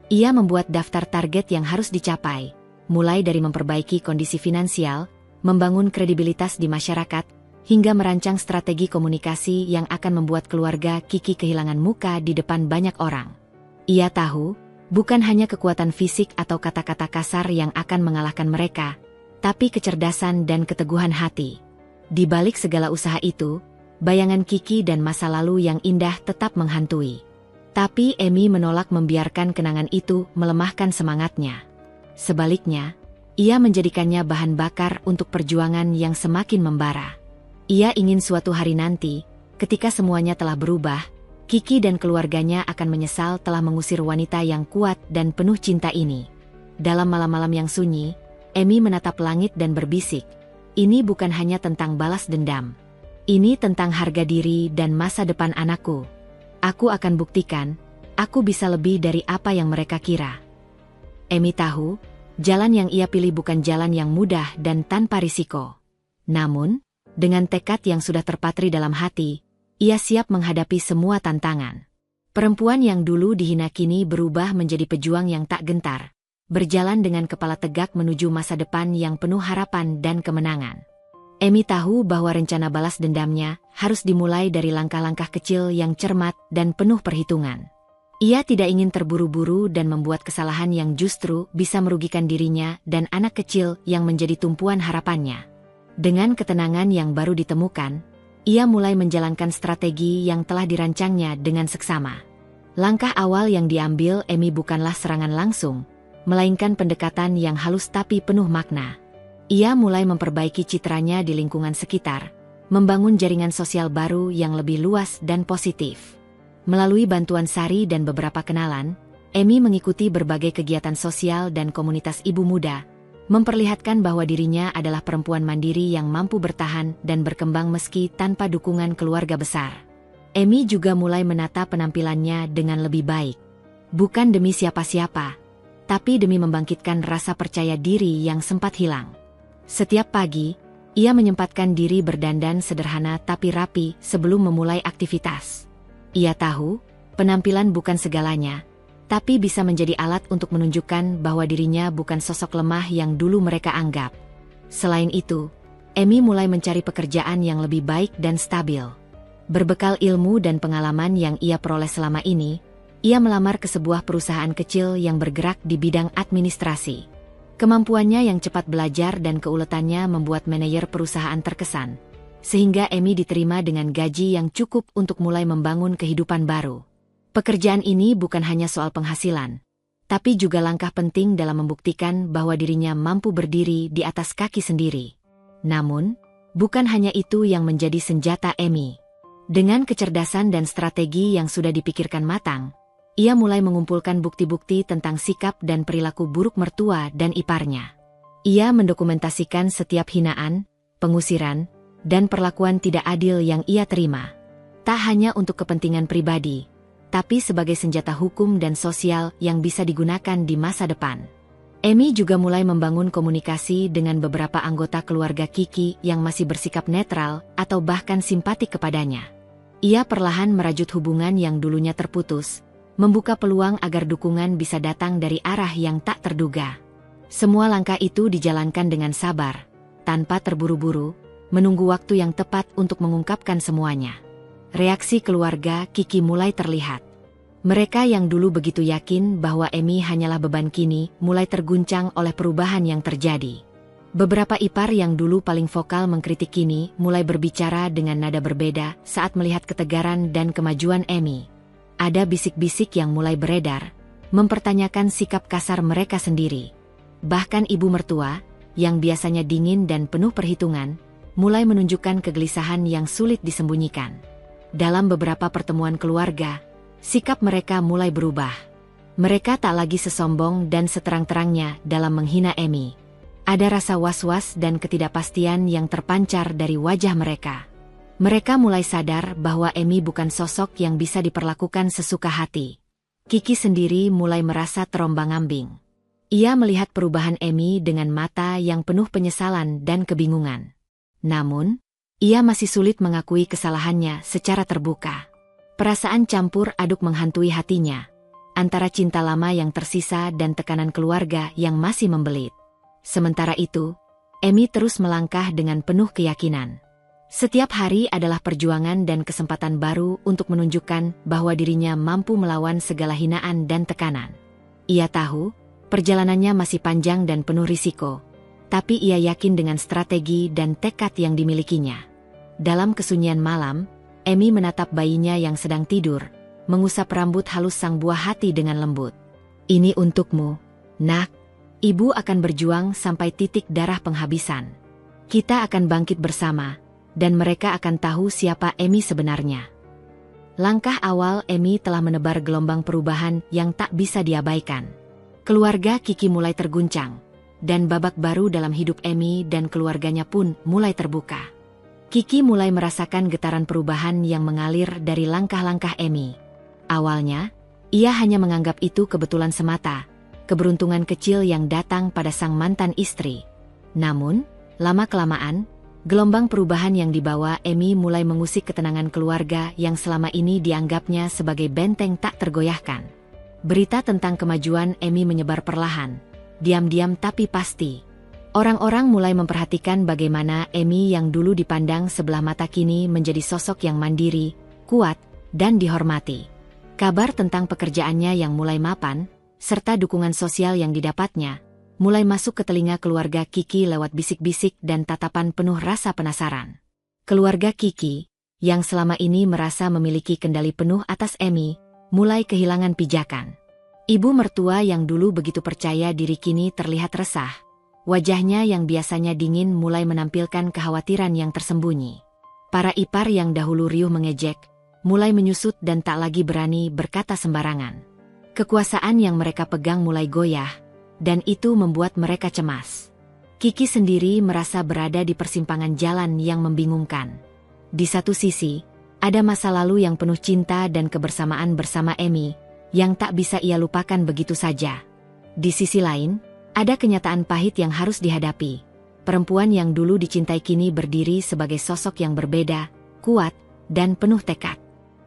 Ia membuat daftar target yang harus dicapai, mulai dari memperbaiki kondisi finansial, membangun kredibilitas di masyarakat, hingga merancang strategi komunikasi yang akan membuat keluarga Kiki kehilangan muka di depan banyak orang. Ia tahu, bukan hanya kekuatan fisik atau kata-kata kasar yang akan mengalahkan mereka, tapi kecerdasan dan keteguhan hati. Di balik segala usaha itu, bayangan Kiki dan masa lalu yang indah tetap menghantui. Tapi Emi menolak membiarkan kenangan itu melemahkan semangatnya. Sebaliknya, ia menjadikannya bahan bakar untuk perjuangan yang semakin membara. Ia ingin suatu hari nanti, ketika semuanya telah berubah, Kiki dan keluarganya akan menyesal telah mengusir wanita yang kuat dan penuh cinta ini. Dalam malam-malam yang sunyi, Emi menatap langit dan berbisik, "Ini bukan hanya tentang balas dendam. Ini tentang harga diri dan masa depan anakku. Aku akan buktikan, aku bisa lebih dari apa yang mereka kira." Emi tahu, jalan yang ia pilih bukan jalan yang mudah dan tanpa risiko. Namun, dengan tekad yang sudah terpatri dalam hati, ia siap menghadapi semua tantangan. Perempuan yang dulu dihina kini berubah menjadi pejuang yang tak gentar, berjalan dengan kepala tegak menuju masa depan yang penuh harapan dan kemenangan. Emi tahu bahwa rencana balas dendamnya harus dimulai dari langkah-langkah kecil yang cermat dan penuh perhitungan. Ia tidak ingin terburu-buru dan membuat kesalahan yang justru bisa merugikan dirinya dan anak kecil yang menjadi tumpuan harapannya. Dengan ketenangan yang baru ditemukan, ia mulai menjalankan strategi yang telah dirancangnya dengan seksama. Langkah awal yang diambil Emi bukanlah serangan langsung, melainkan pendekatan yang halus tapi penuh makna. Ia mulai memperbaiki citranya di lingkungan sekitar, membangun jaringan sosial baru yang lebih luas dan positif. Melalui bantuan Sari dan beberapa kenalan, Emi mengikuti berbagai kegiatan sosial dan komunitas ibu muda, memperlihatkan bahwa dirinya adalah perempuan mandiri yang mampu bertahan dan berkembang meski tanpa dukungan keluarga besar. Emi juga mulai menata penampilannya dengan lebih baik. Bukan demi siapa-siapa, tapi demi membangkitkan rasa percaya diri yang sempat hilang. Setiap pagi, ia menyempatkan diri berdandan sederhana tapi rapi sebelum memulai aktivitas. Ia tahu, penampilan bukan segalanya, tapi bisa menjadi alat untuk menunjukkan bahwa dirinya bukan sosok lemah yang dulu mereka anggap. Selain itu, Emi mulai mencari pekerjaan yang lebih baik dan stabil. Berbekal ilmu dan pengalaman yang ia peroleh selama ini, ia melamar ke sebuah perusahaan kecil yang bergerak di bidang administrasi. Kemampuannya yang cepat belajar dan keuletannya membuat manajer perusahaan terkesan, sehingga Emi diterima dengan gaji yang cukup untuk mulai membangun kehidupan baru. Pekerjaan ini bukan hanya soal penghasilan, tapi juga langkah penting dalam membuktikan bahwa dirinya mampu berdiri di atas kaki sendiri. Namun, bukan hanya itu yang menjadi senjata Emi. Dengan kecerdasan dan strategi yang sudah dipikirkan matang, ia mulai mengumpulkan bukti-bukti tentang sikap dan perilaku buruk mertua dan iparnya. Ia mendokumentasikan setiap hinaan, pengusiran, dan perlakuan tidak adil yang ia terima. Tak hanya untuk kepentingan pribadi, tapi sebagai senjata hukum dan sosial yang bisa digunakan di masa depan. Emi juga mulai membangun komunikasi dengan beberapa anggota keluarga Kiki yang masih bersikap netral atau bahkan simpatik kepadanya. Ia perlahan merajut hubungan yang dulunya terputus, membuka peluang agar dukungan bisa datang dari arah yang tak terduga. Semua langkah itu dijalankan dengan sabar, tanpa terburu-buru, menunggu waktu yang tepat untuk mengungkapkan semuanya. Reaksi keluarga Kiki mulai terlihat. Mereka yang dulu begitu yakin bahwa Emi hanyalah beban kini mulai terguncang oleh perubahan yang terjadi. Beberapa ipar yang dulu paling vokal mengkritik kini mulai berbicara dengan nada berbeda saat melihat ketegaran dan kemajuan Emi. Ada bisik-bisik yang mulai beredar, mempertanyakan sikap kasar mereka sendiri. Bahkan ibu mertua, yang biasanya dingin dan penuh perhitungan, mulai menunjukkan kegelisahan yang sulit disembunyikan. Dalam beberapa pertemuan keluarga, sikap mereka mulai berubah. Mereka tak lagi sesombong dan seterang-terangnya dalam menghina Emi. Ada rasa was-was dan ketidakpastian yang terpancar dari wajah mereka. Mereka mulai sadar bahwa Emi bukan sosok yang bisa diperlakukan sesuka hati. Kiki sendiri mulai merasa terombang-ambing. Ia melihat perubahan Emi dengan mata yang penuh penyesalan dan kebingungan. Namun, ia masih sulit mengakui kesalahannya secara terbuka. Perasaan campur aduk menghantui hatinya, antara cinta lama yang tersisa dan tekanan keluarga yang masih membelit. Sementara itu, Emi terus melangkah dengan penuh keyakinan. Setiap hari adalah perjuangan dan kesempatan baru untuk menunjukkan bahwa dirinya mampu melawan segala hinaan dan tekanan. Ia tahu, perjalanannya masih panjang dan penuh risiko, tapi ia yakin dengan strategi dan tekad yang dimilikinya. Dalam kesunyian malam, Emi menatap bayinya yang sedang tidur, mengusap rambut halus sang buah hati dengan lembut. "Ini untukmu, nak. Ibu akan berjuang sampai titik darah penghabisan. Kita akan bangkit bersama, dan mereka akan tahu siapa Emi sebenarnya." Langkah awal Emi telah menebar gelombang perubahan yang tak bisa diabaikan. Keluarga Kiki mulai terguncang, dan babak baru dalam hidup Emi dan keluarganya pun mulai terbuka. Kiki mulai merasakan getaran perubahan yang mengalir dari langkah-langkah Emi. Awalnya, ia hanya menganggap itu kebetulan semata, keberuntungan kecil yang datang pada sang mantan istri. Namun, lama-kelamaan, gelombang perubahan yang dibawa Emi mulai mengusik ketenangan keluarga yang selama ini dianggapnya sebagai benteng tak tergoyahkan. Berita tentang kemajuan Emi menyebar perlahan, diam-diam tapi pasti. Orang-orang mulai memperhatikan bagaimana Emi yang dulu dipandang sebelah mata kini menjadi sosok yang mandiri, kuat, dan dihormati. Kabar tentang pekerjaannya yang mulai mapan, serta dukungan sosial yang didapatnya, mulai masuk ke telinga keluarga Kiki lewat bisik-bisik dan tatapan penuh rasa penasaran. Keluarga Kiki, yang selama ini merasa memiliki kendali penuh atas Emi, mulai kehilangan pijakan. Ibu mertua yang dulu begitu percaya diri kini terlihat resah. Wajahnya yang biasanya dingin mulai menampilkan kekhawatiran yang tersembunyi. Para ipar yang dahulu riuh mengejek, mulai menyusut dan tak lagi berani berkata sembarangan. Kekuasaan yang mereka pegang mulai goyah, dan itu membuat mereka cemas. Kiki sendiri merasa berada di persimpangan jalan yang membingungkan. Di satu sisi, ada masa lalu yang penuh cinta dan kebersamaan bersama Emi, yang tak bisa ia lupakan begitu saja. Di sisi lain, ada kenyataan pahit yang harus dihadapi. Perempuan yang dulu dicintai kini berdiri sebagai sosok yang berbeda, kuat, dan penuh tekad.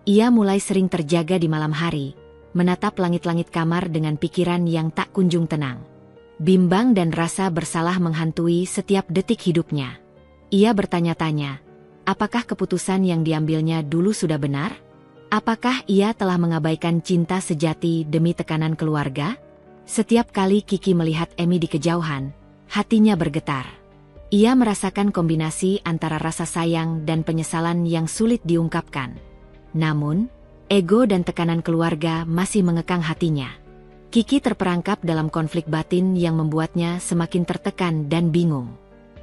Ia mulai sering terjaga di malam hari, menatap langit-langit kamar dengan pikiran yang tak kunjung tenang. Bimbang dan rasa bersalah menghantui setiap detik hidupnya. Ia bertanya-tanya, apakah keputusan yang diambilnya dulu sudah benar? Apakah ia telah mengabaikan cinta sejati demi tekanan keluarga? Setiap kali Kiki melihat Emi di kejauhan, hatinya bergetar. Ia merasakan kombinasi antara rasa sayang dan penyesalan yang sulit diungkapkan. Namun, ego dan tekanan keluarga masih mengekang hatinya. Kiki terperangkap dalam konflik batin yang membuatnya semakin tertekan dan bingung.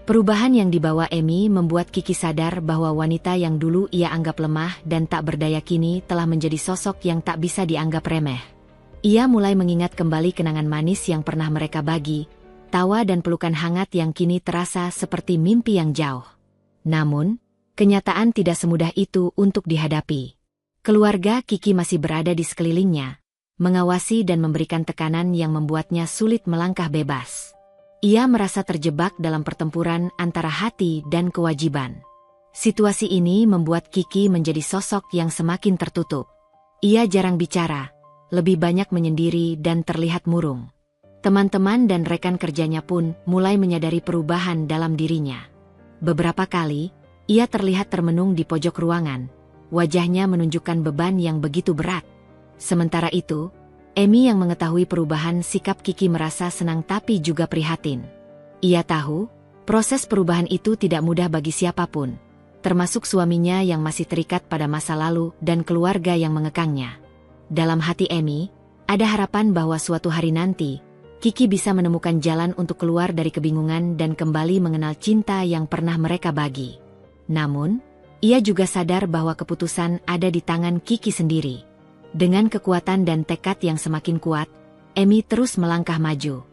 Perubahan yang dibawa Emi membuat Kiki sadar bahwa wanita yang dulu ia anggap lemah dan tak berdaya kini telah menjadi sosok yang tak bisa dianggap remeh. Ia mulai mengingat kembali kenangan manis yang pernah mereka bagi, tawa dan pelukan hangat yang kini terasa seperti mimpi yang jauh. Namun, kenyataan tidak semudah itu untuk dihadapi. Keluarga Kiki masih berada di sekelilingnya, mengawasi dan memberikan tekanan yang membuatnya sulit melangkah bebas. Ia merasa terjebak dalam pertempuran antara hati dan kewajiban. Situasi ini membuat Kiki menjadi sosok yang semakin tertutup. Ia jarang bicara, lebih banyak menyendiri dan terlihat murung. Teman-teman dan rekan kerjanya pun mulai menyadari perubahan dalam dirinya. Beberapa kali, ia terlihat termenung di pojok ruangan, wajahnya menunjukkan beban yang begitu berat. Sementara itu, Emi yang mengetahui perubahan sikap Kiki merasa senang tapi juga prihatin. Ia tahu, proses perubahan itu tidak mudah bagi siapapun, termasuk suaminya yang masih terikat pada masa lalu dan keluarga yang mengekangnya. Dalam hati Emi, ada harapan bahwa suatu hari nanti, Kiki bisa menemukan jalan untuk keluar dari kebingungan dan kembali mengenal cinta yang pernah mereka bagi. Namun, ia juga sadar bahwa keputusan ada di tangan Kiki sendiri. Dengan kekuatan dan tekad yang semakin kuat, Emi terus melangkah maju.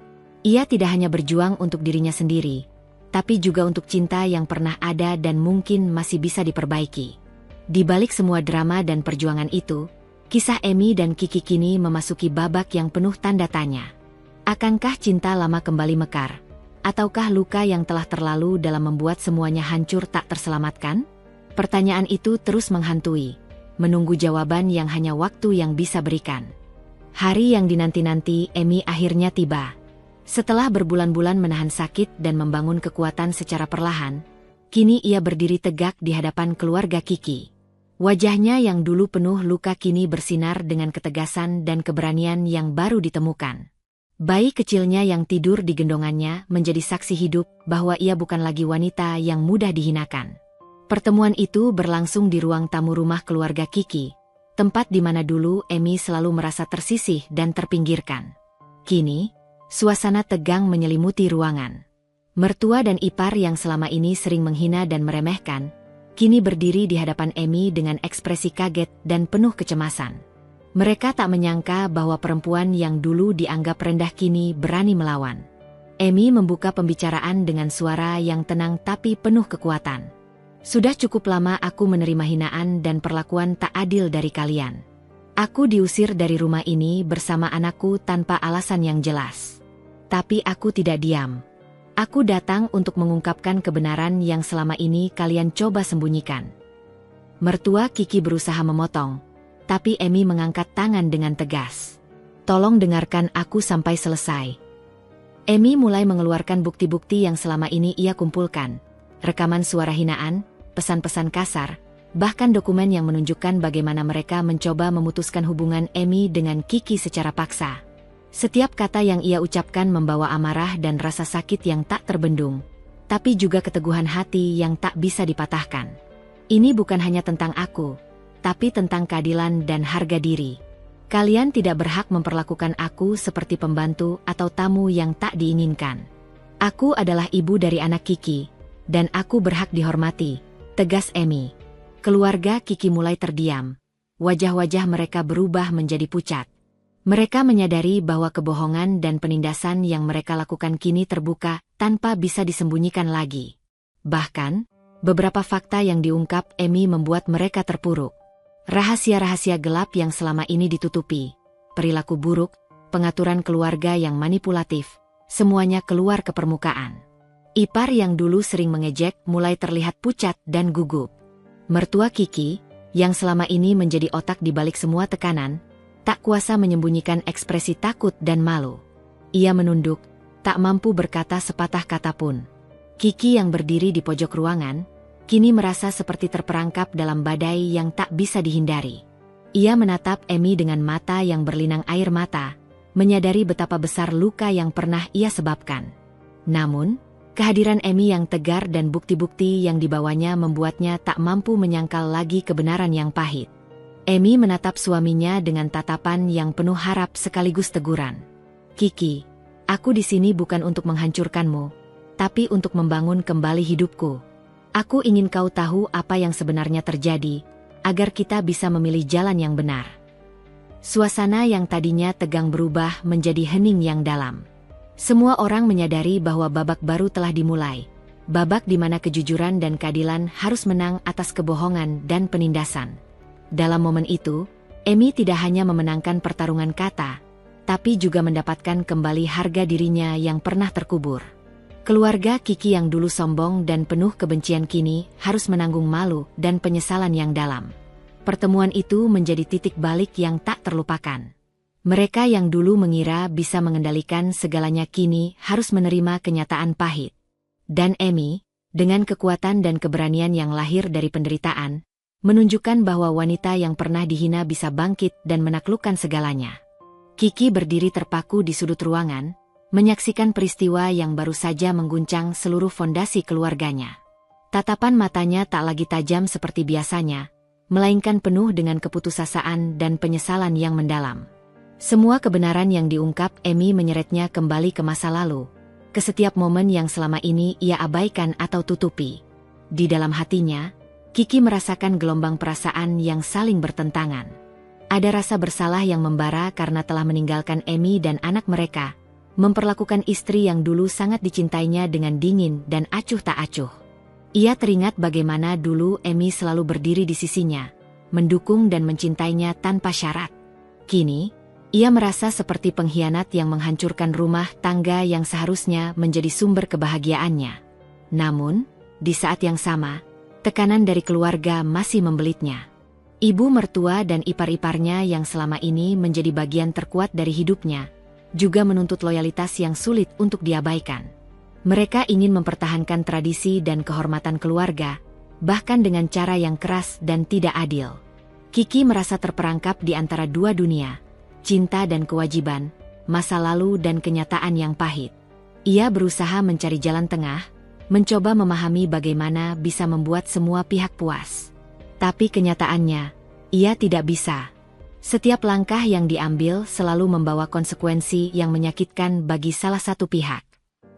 Ia tidak hanya berjuang untuk dirinya sendiri, tapi juga untuk cinta yang pernah ada dan mungkin masih bisa diperbaiki. Di balik semua drama dan perjuangan itu, kisah Emi dan Kiki kini memasuki babak yang penuh tanda tanya. Akankah cinta lama kembali mekar? Ataukah luka yang telah terlalu dalam membuat semuanya hancur tak terselamatkan? Pertanyaan itu terus menghantui, menunggu jawaban yang hanya waktu yang bisa berikan. Hari yang dinanti-nanti Emi akhirnya tiba. Setelah berbulan-bulan menahan sakit dan membangun kekuatan secara perlahan, kini ia berdiri tegak di hadapan keluarga Kiki. Wajahnya yang dulu penuh luka kini bersinar dengan ketegasan dan keberanian yang baru ditemukan. Bayi kecilnya yang tidur di gendongannya menjadi saksi hidup bahwa ia bukan lagi wanita yang mudah dihinakan. Pertemuan itu berlangsung di ruang tamu rumah keluarga Kiki, tempat di mana dulu Emi selalu merasa tersisih dan terpinggirkan. Kini, suasana tegang menyelimuti ruangan. Mertua dan ipar yang selama ini sering menghina dan meremehkan, kini berdiri di hadapan Emi dengan ekspresi kaget dan penuh kecemasan. Mereka tak menyangka bahwa perempuan yang dulu dianggap rendah kini berani melawan. Emi membuka pembicaraan dengan suara yang tenang tapi penuh kekuatan. Sudah cukup lama aku menerima hinaan dan perlakuan tak adil dari kalian. Aku diusir dari rumah ini bersama anakku tanpa alasan yang jelas. Tapi aku tidak diam. Aku datang untuk mengungkapkan kebenaran yang selama ini kalian coba sembunyikan. Mertua Kiki berusaha memotong, tapi Emi mengangkat tangan dengan tegas. Tolong dengarkan aku sampai selesai. Emi mulai mengeluarkan bukti-bukti yang selama ini ia kumpulkan. Rekaman suara hinaan, pesan-pesan kasar, bahkan dokumen yang menunjukkan bagaimana mereka mencoba memutuskan hubungan Emi dengan Kiki secara paksa. Setiap kata yang ia ucapkan membawa amarah dan rasa sakit yang tak terbendung, tapi juga keteguhan hati yang tak bisa dipatahkan. Ini bukan hanya tentang aku, tapi tentang keadilan dan harga diri. Kalian tidak berhak memperlakukan aku seperti pembantu atau tamu yang tak diinginkan. Aku adalah ibu dari anak Kiki, dan aku berhak dihormati, tegas Emi. Keluarga Kiki mulai terdiam. Wajah-wajah mereka berubah menjadi pucat. Mereka menyadari bahwa kebohongan dan penindasan yang mereka lakukan kini terbuka tanpa bisa disembunyikan lagi. Bahkan, beberapa fakta yang diungkap Emi membuat mereka terpuruk. Rahasia-rahasia gelap yang selama ini ditutupi, perilaku buruk, pengaturan keluarga yang manipulatif, semuanya keluar ke permukaan. Ipar yang dulu sering mengejek mulai terlihat pucat dan gugup. Mertua Kiki, yang selama ini menjadi otak di balik semua tekanan, tak kuasa menyembunyikan ekspresi takut dan malu. Ia menunduk, tak mampu berkata sepatah kata pun. Kiki yang berdiri di pojok ruangan, kini merasa seperti terperangkap dalam badai yang tak bisa dihindari. Ia menatap Emi dengan mata yang berlinang air mata, menyadari betapa besar luka yang pernah ia sebabkan. Namun, kehadiran Emi yang tegar dan bukti-bukti yang dibawanya membuatnya tak mampu menyangkal lagi kebenaran yang pahit. Emi menatap suaminya dengan tatapan yang penuh harap sekaligus teguran. Kiki, aku di sini bukan untuk menghancurkanmu, tapi untuk membangun kembali hidupku. Aku ingin kau tahu apa yang sebenarnya terjadi, agar kita bisa memilih jalan yang benar. Suasana yang tadinya tegang berubah menjadi hening yang dalam. Semua orang menyadari bahwa babak baru telah dimulai. Babak di mana kejujuran dan keadilan harus menang atas kebohongan dan penindasan. Dalam momen itu, Emi tidak hanya memenangkan pertarungan kata, tapi juga mendapatkan kembali harga dirinya yang pernah terkubur. Keluarga Kiki yang dulu sombong dan penuh kebencian kini harus menanggung malu dan penyesalan yang dalam. Pertemuan itu menjadi titik balik yang tak terlupakan. Mereka yang dulu mengira bisa mengendalikan segalanya kini harus menerima kenyataan pahit. Dan Emi, dengan kekuatan dan keberanian yang lahir dari penderitaan, menunjukkan bahwa wanita yang pernah dihina bisa bangkit dan menaklukkan segalanya. Kiki berdiri terpaku di sudut ruangan, menyaksikan peristiwa yang baru saja mengguncang seluruh fondasi keluarganya. Tatapan matanya tak lagi tajam seperti biasanya, melainkan penuh dengan keputusasaan dan penyesalan yang mendalam. Semua kebenaran yang diungkap Emi menyeretnya kembali ke masa lalu, ke setiap momen yang selama ini ia abaikan atau tutupi. Di dalam hatinya, Kiki merasakan gelombang perasaan yang saling bertentangan. Ada rasa bersalah yang membara karena telah meninggalkan Emi dan anak mereka, memperlakukan istri yang dulu sangat dicintainya dengan dingin dan acuh tak acuh. Ia teringat bagaimana dulu Emi selalu berdiri di sisinya, mendukung dan mencintainya tanpa syarat. Kini, ia merasa seperti pengkhianat yang menghancurkan rumah tangga yang seharusnya menjadi sumber kebahagiaannya. Namun, di saat yang sama, tekanan dari keluarga masih membelitnya. Ibu mertua dan ipar-iparnya yang selama ini menjadi bagian terkuat dari hidupnya, juga menuntut loyalitas yang sulit untuk diabaikan. Mereka ingin mempertahankan tradisi dan kehormatan keluarga, bahkan dengan cara yang keras dan tidak adil. Kiki merasa terperangkap di antara dua dunia, cinta dan kewajiban, masa lalu dan kenyataan yang pahit. Ia berusaha mencari jalan tengah, mencoba memahami bagaimana bisa membuat semua pihak puas. Tapi kenyataannya, ia tidak bisa. Setiap langkah yang diambil selalu membawa konsekuensi yang menyakitkan bagi salah satu pihak.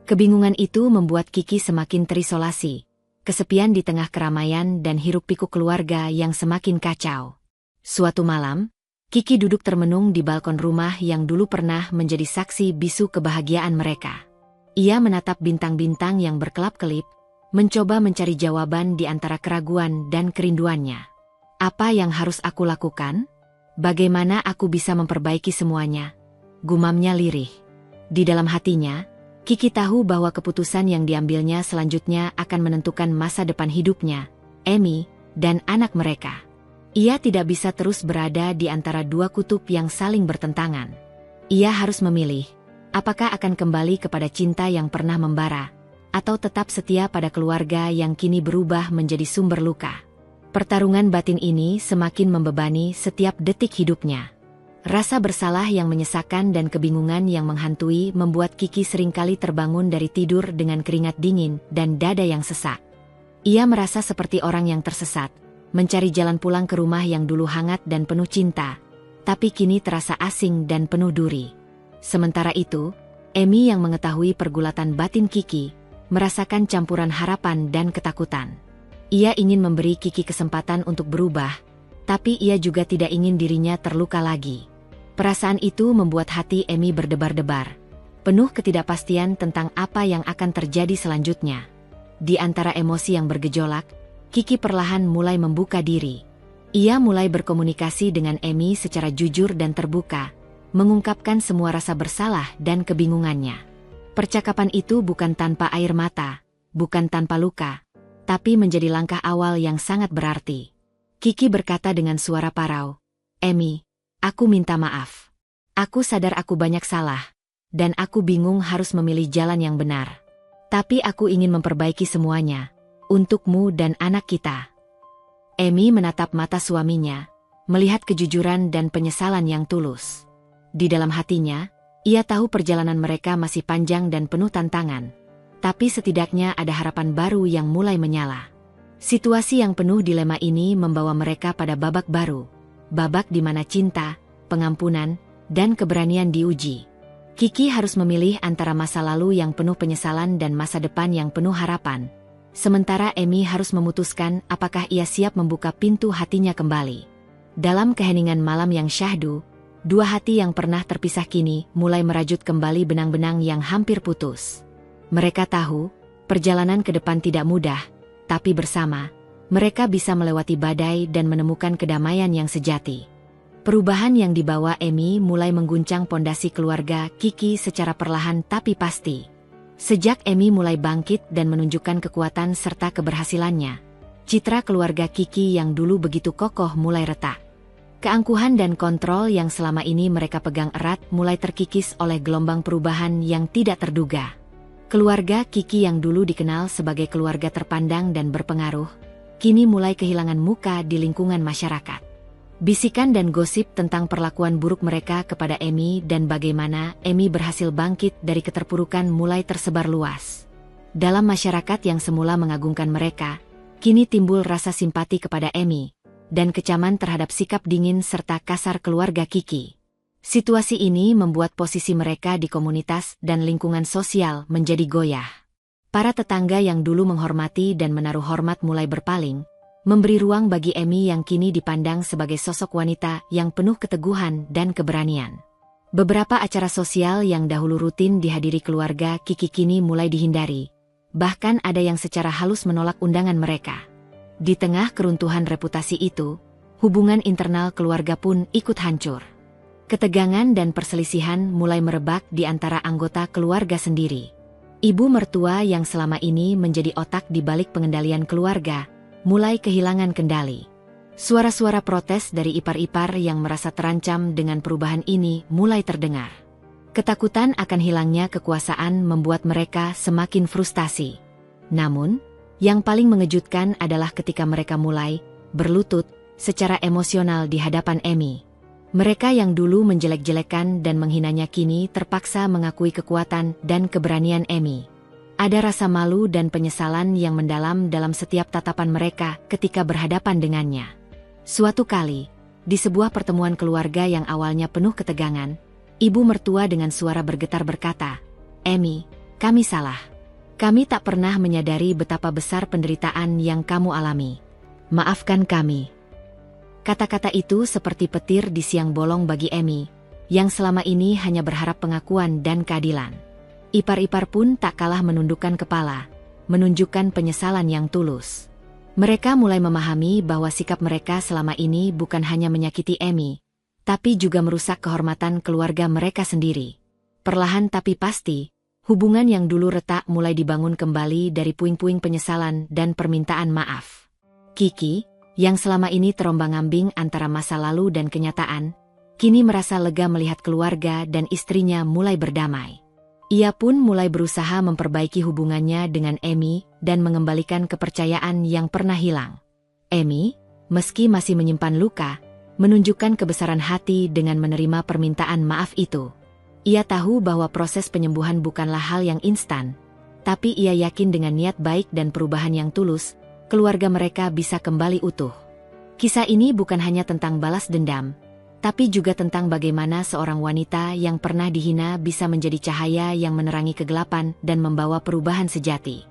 Kebingungan itu membuat Kiki semakin terisolasi, kesepian di tengah keramaian dan hiruk-pikuk keluarga yang semakin kacau. Suatu malam, Kiki duduk termenung di balkon rumah yang dulu pernah menjadi saksi bisu kebahagiaan mereka. Ia menatap bintang-bintang yang berkelap-kelip, mencoba mencari jawaban di antara keraguan dan kerinduannya. Apa yang harus aku lakukan? Bagaimana aku bisa memperbaiki semuanya? Gumamnya lirih. Di dalam hatinya, Kiki tahu bahwa keputusan yang diambilnya selanjutnya akan menentukan masa depan hidupnya, Emi, dan anak mereka. Ia tidak bisa terus berada di antara dua kutub yang saling bertentangan. Ia harus memilih, apakah akan kembali kepada cinta yang pernah membara, atau tetap setia pada keluarga yang kini berubah menjadi sumber luka. Pertarungan batin ini semakin membebani setiap detik hidupnya. Rasa bersalah yang menyesakan dan kebingungan yang menghantui membuat Kiki seringkali terbangun dari tidur dengan keringat dingin dan dada yang sesak. Ia merasa seperti orang yang tersesat, mencari jalan pulang ke rumah yang dulu hangat dan penuh cinta, tapi kini terasa asing dan penuh duri. Sementara itu, Emi yang mengetahui pergulatan batin Kiki, merasakan campuran harapan dan ketakutan. Ia ingin memberi Kiki kesempatan untuk berubah, tapi ia juga tidak ingin dirinya terluka lagi. Perasaan itu membuat hati Emi berdebar-debar, penuh ketidakpastian tentang apa yang akan terjadi selanjutnya. Di antara emosi yang bergejolak, Kiki perlahan mulai membuka diri. Ia mulai berkomunikasi dengan Emi secara jujur dan terbuka, mengungkapkan semua rasa bersalah dan kebingungannya. Percakapan itu bukan tanpa air mata, bukan tanpa luka, tapi menjadi langkah awal yang sangat berarti. Kiki berkata dengan suara parau, "Emi, aku minta maaf. Aku sadar aku banyak salah, dan aku bingung harus memilih jalan yang benar. Tapi aku ingin memperbaiki semuanya, untukmu dan anak kita." Emi menatap mata suaminya, melihat kejujuran dan penyesalan yang tulus. Di dalam hatinya, ia tahu perjalanan mereka masih panjang dan penuh tantangan, tapi setidaknya ada harapan baru yang mulai menyala. Situasi yang penuh dilema ini membawa mereka pada babak baru, babak di mana cinta, pengampunan, dan keberanian diuji. Kiki harus memilih antara masa lalu yang penuh penyesalan dan masa depan yang penuh harapan. Sementara Emi harus memutuskan apakah ia siap membuka pintu hatinya kembali. Dalam keheningan malam yang syahdu, dua hati yang pernah terpisah kini mulai merajut kembali benang-benang yang hampir putus. Mereka tahu, perjalanan ke depan tidak mudah, tapi bersama, mereka bisa melewati badai dan menemukan kedamaian yang sejati. Perubahan yang dibawa Emi mulai mengguncang pondasi keluarga Kiki secara perlahan tapi pasti. Sejak Emi mulai bangkit dan menunjukkan kekuatan serta keberhasilannya, citra keluarga Kiki yang dulu begitu kokoh mulai retak. Keangkuhan dan kontrol yang selama ini mereka pegang erat mulai terkikis oleh gelombang perubahan yang tidak terduga. Keluarga Kiki yang dulu dikenal sebagai keluarga terpandang dan berpengaruh, kini mulai kehilangan muka di lingkungan masyarakat. Bisikan dan gosip tentang perlakuan buruk mereka kepada Emi dan bagaimana Emi berhasil bangkit dari keterpurukan mulai tersebar luas. Dalam masyarakat yang semula mengagungkan mereka, kini timbul rasa simpati kepada Emi, dan kecaman terhadap sikap dingin serta kasar keluarga Kiki. Situasi ini membuat posisi mereka di komunitas dan lingkungan sosial menjadi goyah. Para tetangga yang dulu menghormati dan menaruh hormat mulai berpaling, memberi ruang bagi Emi yang kini dipandang sebagai sosok wanita yang penuh keteguhan dan keberanian. Beberapa acara sosial yang dahulu rutin dihadiri keluarga Kiki kini mulai dihindari, bahkan ada yang secara halus menolak undangan mereka. Di tengah keruntuhan reputasi itu, hubungan internal keluarga pun ikut hancur. Ketegangan dan perselisihan mulai merebak di antara anggota keluarga sendiri. Ibu mertua yang selama ini menjadi otak di balik pengendalian keluarga, mulai kehilangan kendali. Suara-suara protes dari ipar-ipar yang merasa terancam dengan perubahan ini mulai terdengar. Ketakutan akan hilangnya kekuasaan membuat mereka semakin frustasi. Namun, yang paling mengejutkan adalah ketika mereka mulai berlutut secara emosional di hadapan Amy. Mereka yang dulu menjelek-jelekan dan menghinanya kini terpaksa mengakui kekuatan dan keberanian Amy. Ada rasa malu dan penyesalan yang mendalam dalam setiap tatapan mereka ketika berhadapan dengannya. Suatu kali, di sebuah pertemuan keluarga yang awalnya penuh ketegangan, ibu mertua dengan suara bergetar berkata, "Amy, kami salah. Kami tak pernah menyadari betapa besar penderitaan yang kamu alami. Maafkan kami." Kata-kata itu seperti petir di siang bolong bagi Amy, yang selama ini hanya berharap pengakuan dan keadilan. Ipar-ipar pun tak kalah menundukkan kepala, menunjukkan penyesalan yang tulus. Mereka mulai memahami bahwa sikap mereka selama ini bukan hanya menyakiti Amy, tapi juga merusak kehormatan keluarga mereka sendiri. Perlahan tapi pasti, hubungan yang dulu retak mulai dibangun kembali dari puing-puing penyesalan dan permintaan maaf. Kiki, yang selama ini terombang-ambing antara masa lalu dan kenyataan, kini merasa lega melihat keluarga dan istrinya mulai berdamai. Ia pun mulai berusaha memperbaiki hubungannya dengan Amy dan mengembalikan kepercayaan yang pernah hilang. Amy, meski masih menyimpan luka, menunjukkan kebesaran hati dengan menerima permintaan maaf itu. Ia tahu bahwa proses penyembuhan bukanlah hal yang instan, tapi ia yakin dengan niat baik dan perubahan yang tulus, keluarga mereka bisa kembali utuh. Kisah ini bukan hanya tentang balas dendam, tapi juga tentang bagaimana seorang wanita yang pernah dihina bisa menjadi cahaya yang menerangi kegelapan dan membawa perubahan sejati.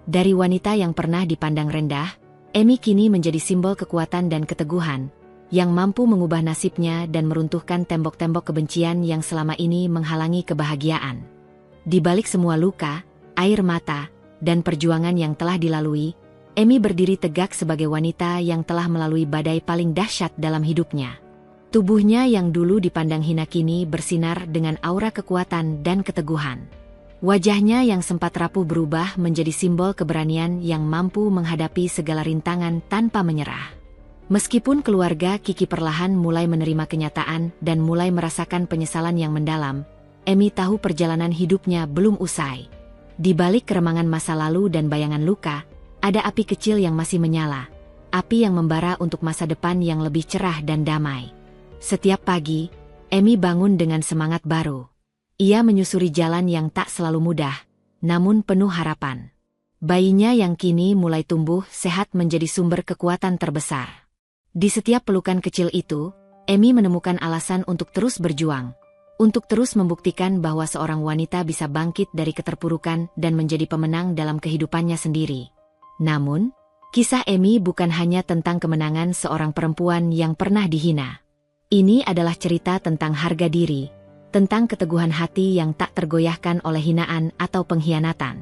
Dari wanita yang pernah dipandang rendah, Amy kini menjadi simbol kekuatan dan keteguhan, yang mampu mengubah nasibnya dan meruntuhkan tembok-tembok kebencian yang selama ini menghalangi kebahagiaan. Di balik semua luka, air mata, dan perjuangan yang telah dilalui, Amy berdiri tegak sebagai wanita yang telah melalui badai paling dahsyat dalam hidupnya. Tubuhnya yang dulu dipandang hina kini bersinar dengan aura kekuatan dan keteguhan. Wajahnya yang sempat rapuh berubah menjadi simbol keberanian yang mampu menghadapi segala rintangan tanpa menyerah. Meskipun keluarga Kiki perlahan mulai menerima kenyataan dan mulai merasakan penyesalan yang mendalam, Amy tahu perjalanan hidupnya belum usai. Di balik keremangan masa lalu dan bayangan luka, ada api kecil yang masih menyala, api yang membara untuk masa depan yang lebih cerah dan damai. Setiap pagi, Amy bangun dengan semangat baru. Ia menyusuri jalan yang tak selalu mudah, namun penuh harapan. Bayinya yang kini mulai tumbuh sehat menjadi sumber kekuatan terbesar. Di setiap pelukan kecil itu, Amy menemukan alasan untuk terus berjuang, untuk terus membuktikan bahwa seorang wanita bisa bangkit dari keterpurukan dan menjadi pemenang dalam kehidupannya sendiri. Namun, kisah Amy bukan hanya tentang kemenangan seorang perempuan yang pernah dihina. Ini adalah cerita tentang harga diri, tentang keteguhan hati yang tak tergoyahkan oleh hinaan atau pengkhianatan.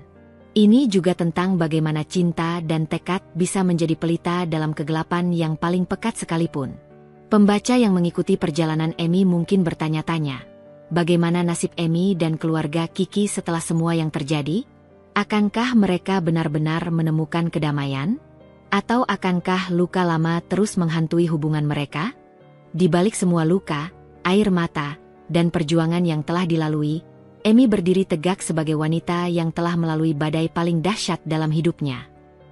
Ini juga tentang bagaimana cinta dan tekad bisa menjadi pelita dalam kegelapan yang paling pekat sekalipun. Pembaca yang mengikuti perjalanan Amy mungkin bertanya-tanya, bagaimana nasib Amy dan keluarga Kiki setelah semua yang terjadi? Akankah mereka benar-benar menemukan kedamaian? Atau akankah luka lama terus menghantui hubungan mereka? Di balik semua luka, air mata, dan perjuangan yang telah dilalui, Amy berdiri tegak sebagai wanita yang telah melalui badai paling dahsyat dalam hidupnya.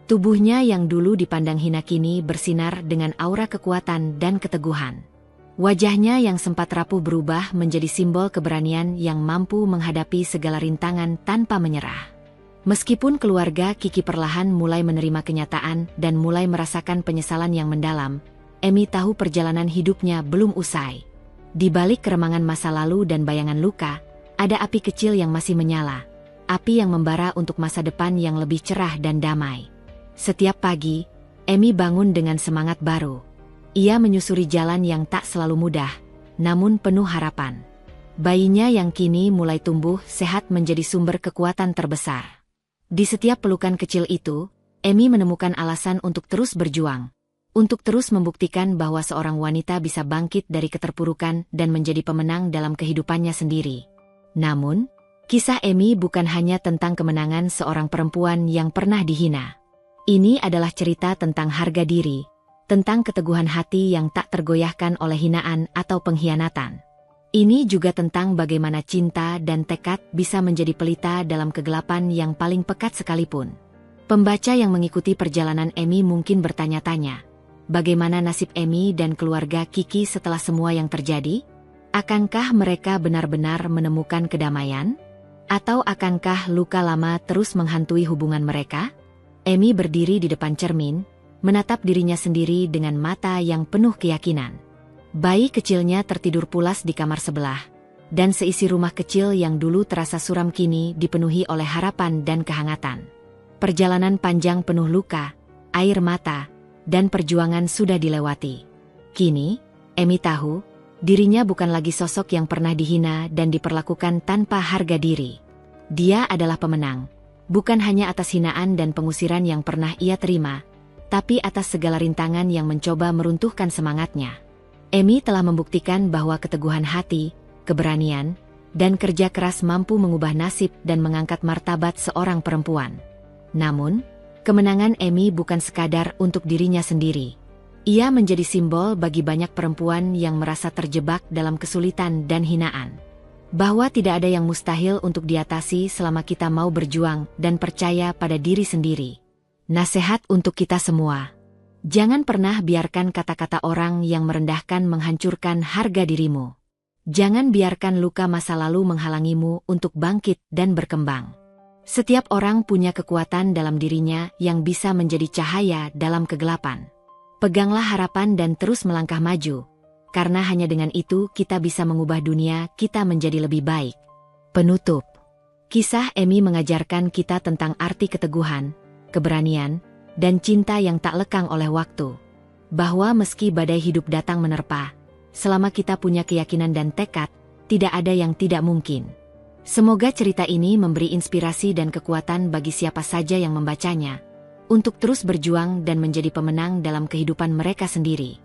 Tubuhnya yang dulu dipandang hina kini bersinar dengan aura kekuatan dan keteguhan. Wajahnya yang sempat rapuh berubah menjadi simbol keberanian yang mampu menghadapi segala rintangan tanpa menyerah. Meskipun keluarga Kiki perlahan mulai menerima kenyataan dan mulai merasakan penyesalan yang mendalam, Amy tahu perjalanan hidupnya belum usai. Di balik keremangan masa lalu dan bayangan luka, ada api kecil yang masih menyala, api yang membara untuk masa depan yang lebih cerah dan damai. Setiap pagi, Amy bangun dengan semangat baru. Ia menyusuri jalan yang tak selalu mudah, namun penuh harapan. Bayinya yang kini mulai tumbuh sehat menjadi sumber kekuatan terbesar. Di setiap pelukan kecil itu, Amy menemukan alasan untuk terus berjuang. Untuk terus membuktikan bahwa seorang wanita bisa bangkit dari keterpurukan dan menjadi pemenang dalam kehidupannya sendiri. Namun, kisah Amy bukan hanya tentang kemenangan seorang perempuan yang pernah dihina. Ini adalah cerita tentang harga diri, tentang keteguhan hati yang tak tergoyahkan oleh hinaan atau pengkhianatan. Ini juga tentang bagaimana cinta dan tekad bisa menjadi pelita dalam kegelapan yang paling pekat sekalipun. Pembaca yang mengikuti perjalanan Emi mungkin bertanya-tanya, bagaimana nasib Emi dan keluarga Kiki setelah semua yang terjadi? Akankah mereka benar-benar menemukan kedamaian? Atau akankah luka lama terus menghantui hubungan mereka? Emi berdiri di depan cermin, menatap dirinya sendiri dengan mata yang penuh keyakinan. Bayi kecilnya tertidur pulas di kamar sebelah, dan seisi rumah kecil yang dulu terasa suram kini dipenuhi oleh harapan dan kehangatan. Perjalanan panjang penuh luka, air mata, dan perjuangan sudah dilewati. Kini, Emi tahu, dirinya bukan lagi sosok yang pernah dihina dan diperlakukan tanpa harga diri. Dia adalah pemenang, bukan hanya atas hinaan dan pengusiran yang pernah ia terima, tapi atas segala rintangan yang mencoba meruntuhkan semangatnya. Emi telah membuktikan bahwa keteguhan hati, keberanian, dan kerja keras mampu mengubah nasib dan mengangkat martabat seorang perempuan. Namun, kemenangan Emi bukan sekadar untuk dirinya sendiri. Ia menjadi simbol bagi banyak perempuan yang merasa terjebak dalam kesulitan dan hinaan. Bahwa tidak ada yang mustahil untuk diatasi selama kita mau berjuang dan percaya pada diri sendiri. Nasihat untuk kita semua. Jangan pernah biarkan kata-kata orang yang merendahkan menghancurkan harga dirimu. Jangan biarkan luka masa lalu menghalangimu untuk bangkit dan berkembang. Setiap orang punya kekuatan dalam dirinya yang bisa menjadi cahaya dalam kegelapan. Peganglah harapan dan terus melangkah maju, karena hanya dengan itu kita bisa mengubah dunia kita menjadi lebih baik. Penutup. Kisah Emi mengajarkan kita tentang arti keteguhan, keberanian, dan cinta yang tak lekang oleh waktu. Bahwa meski badai hidup datang menerpa, selama kita punya keyakinan dan tekad, tidak ada yang tidak mungkin. Semoga cerita ini memberi inspirasi dan kekuatan bagi siapa saja yang membacanya, untuk terus berjuang dan menjadi pemenang dalam kehidupan mereka sendiri.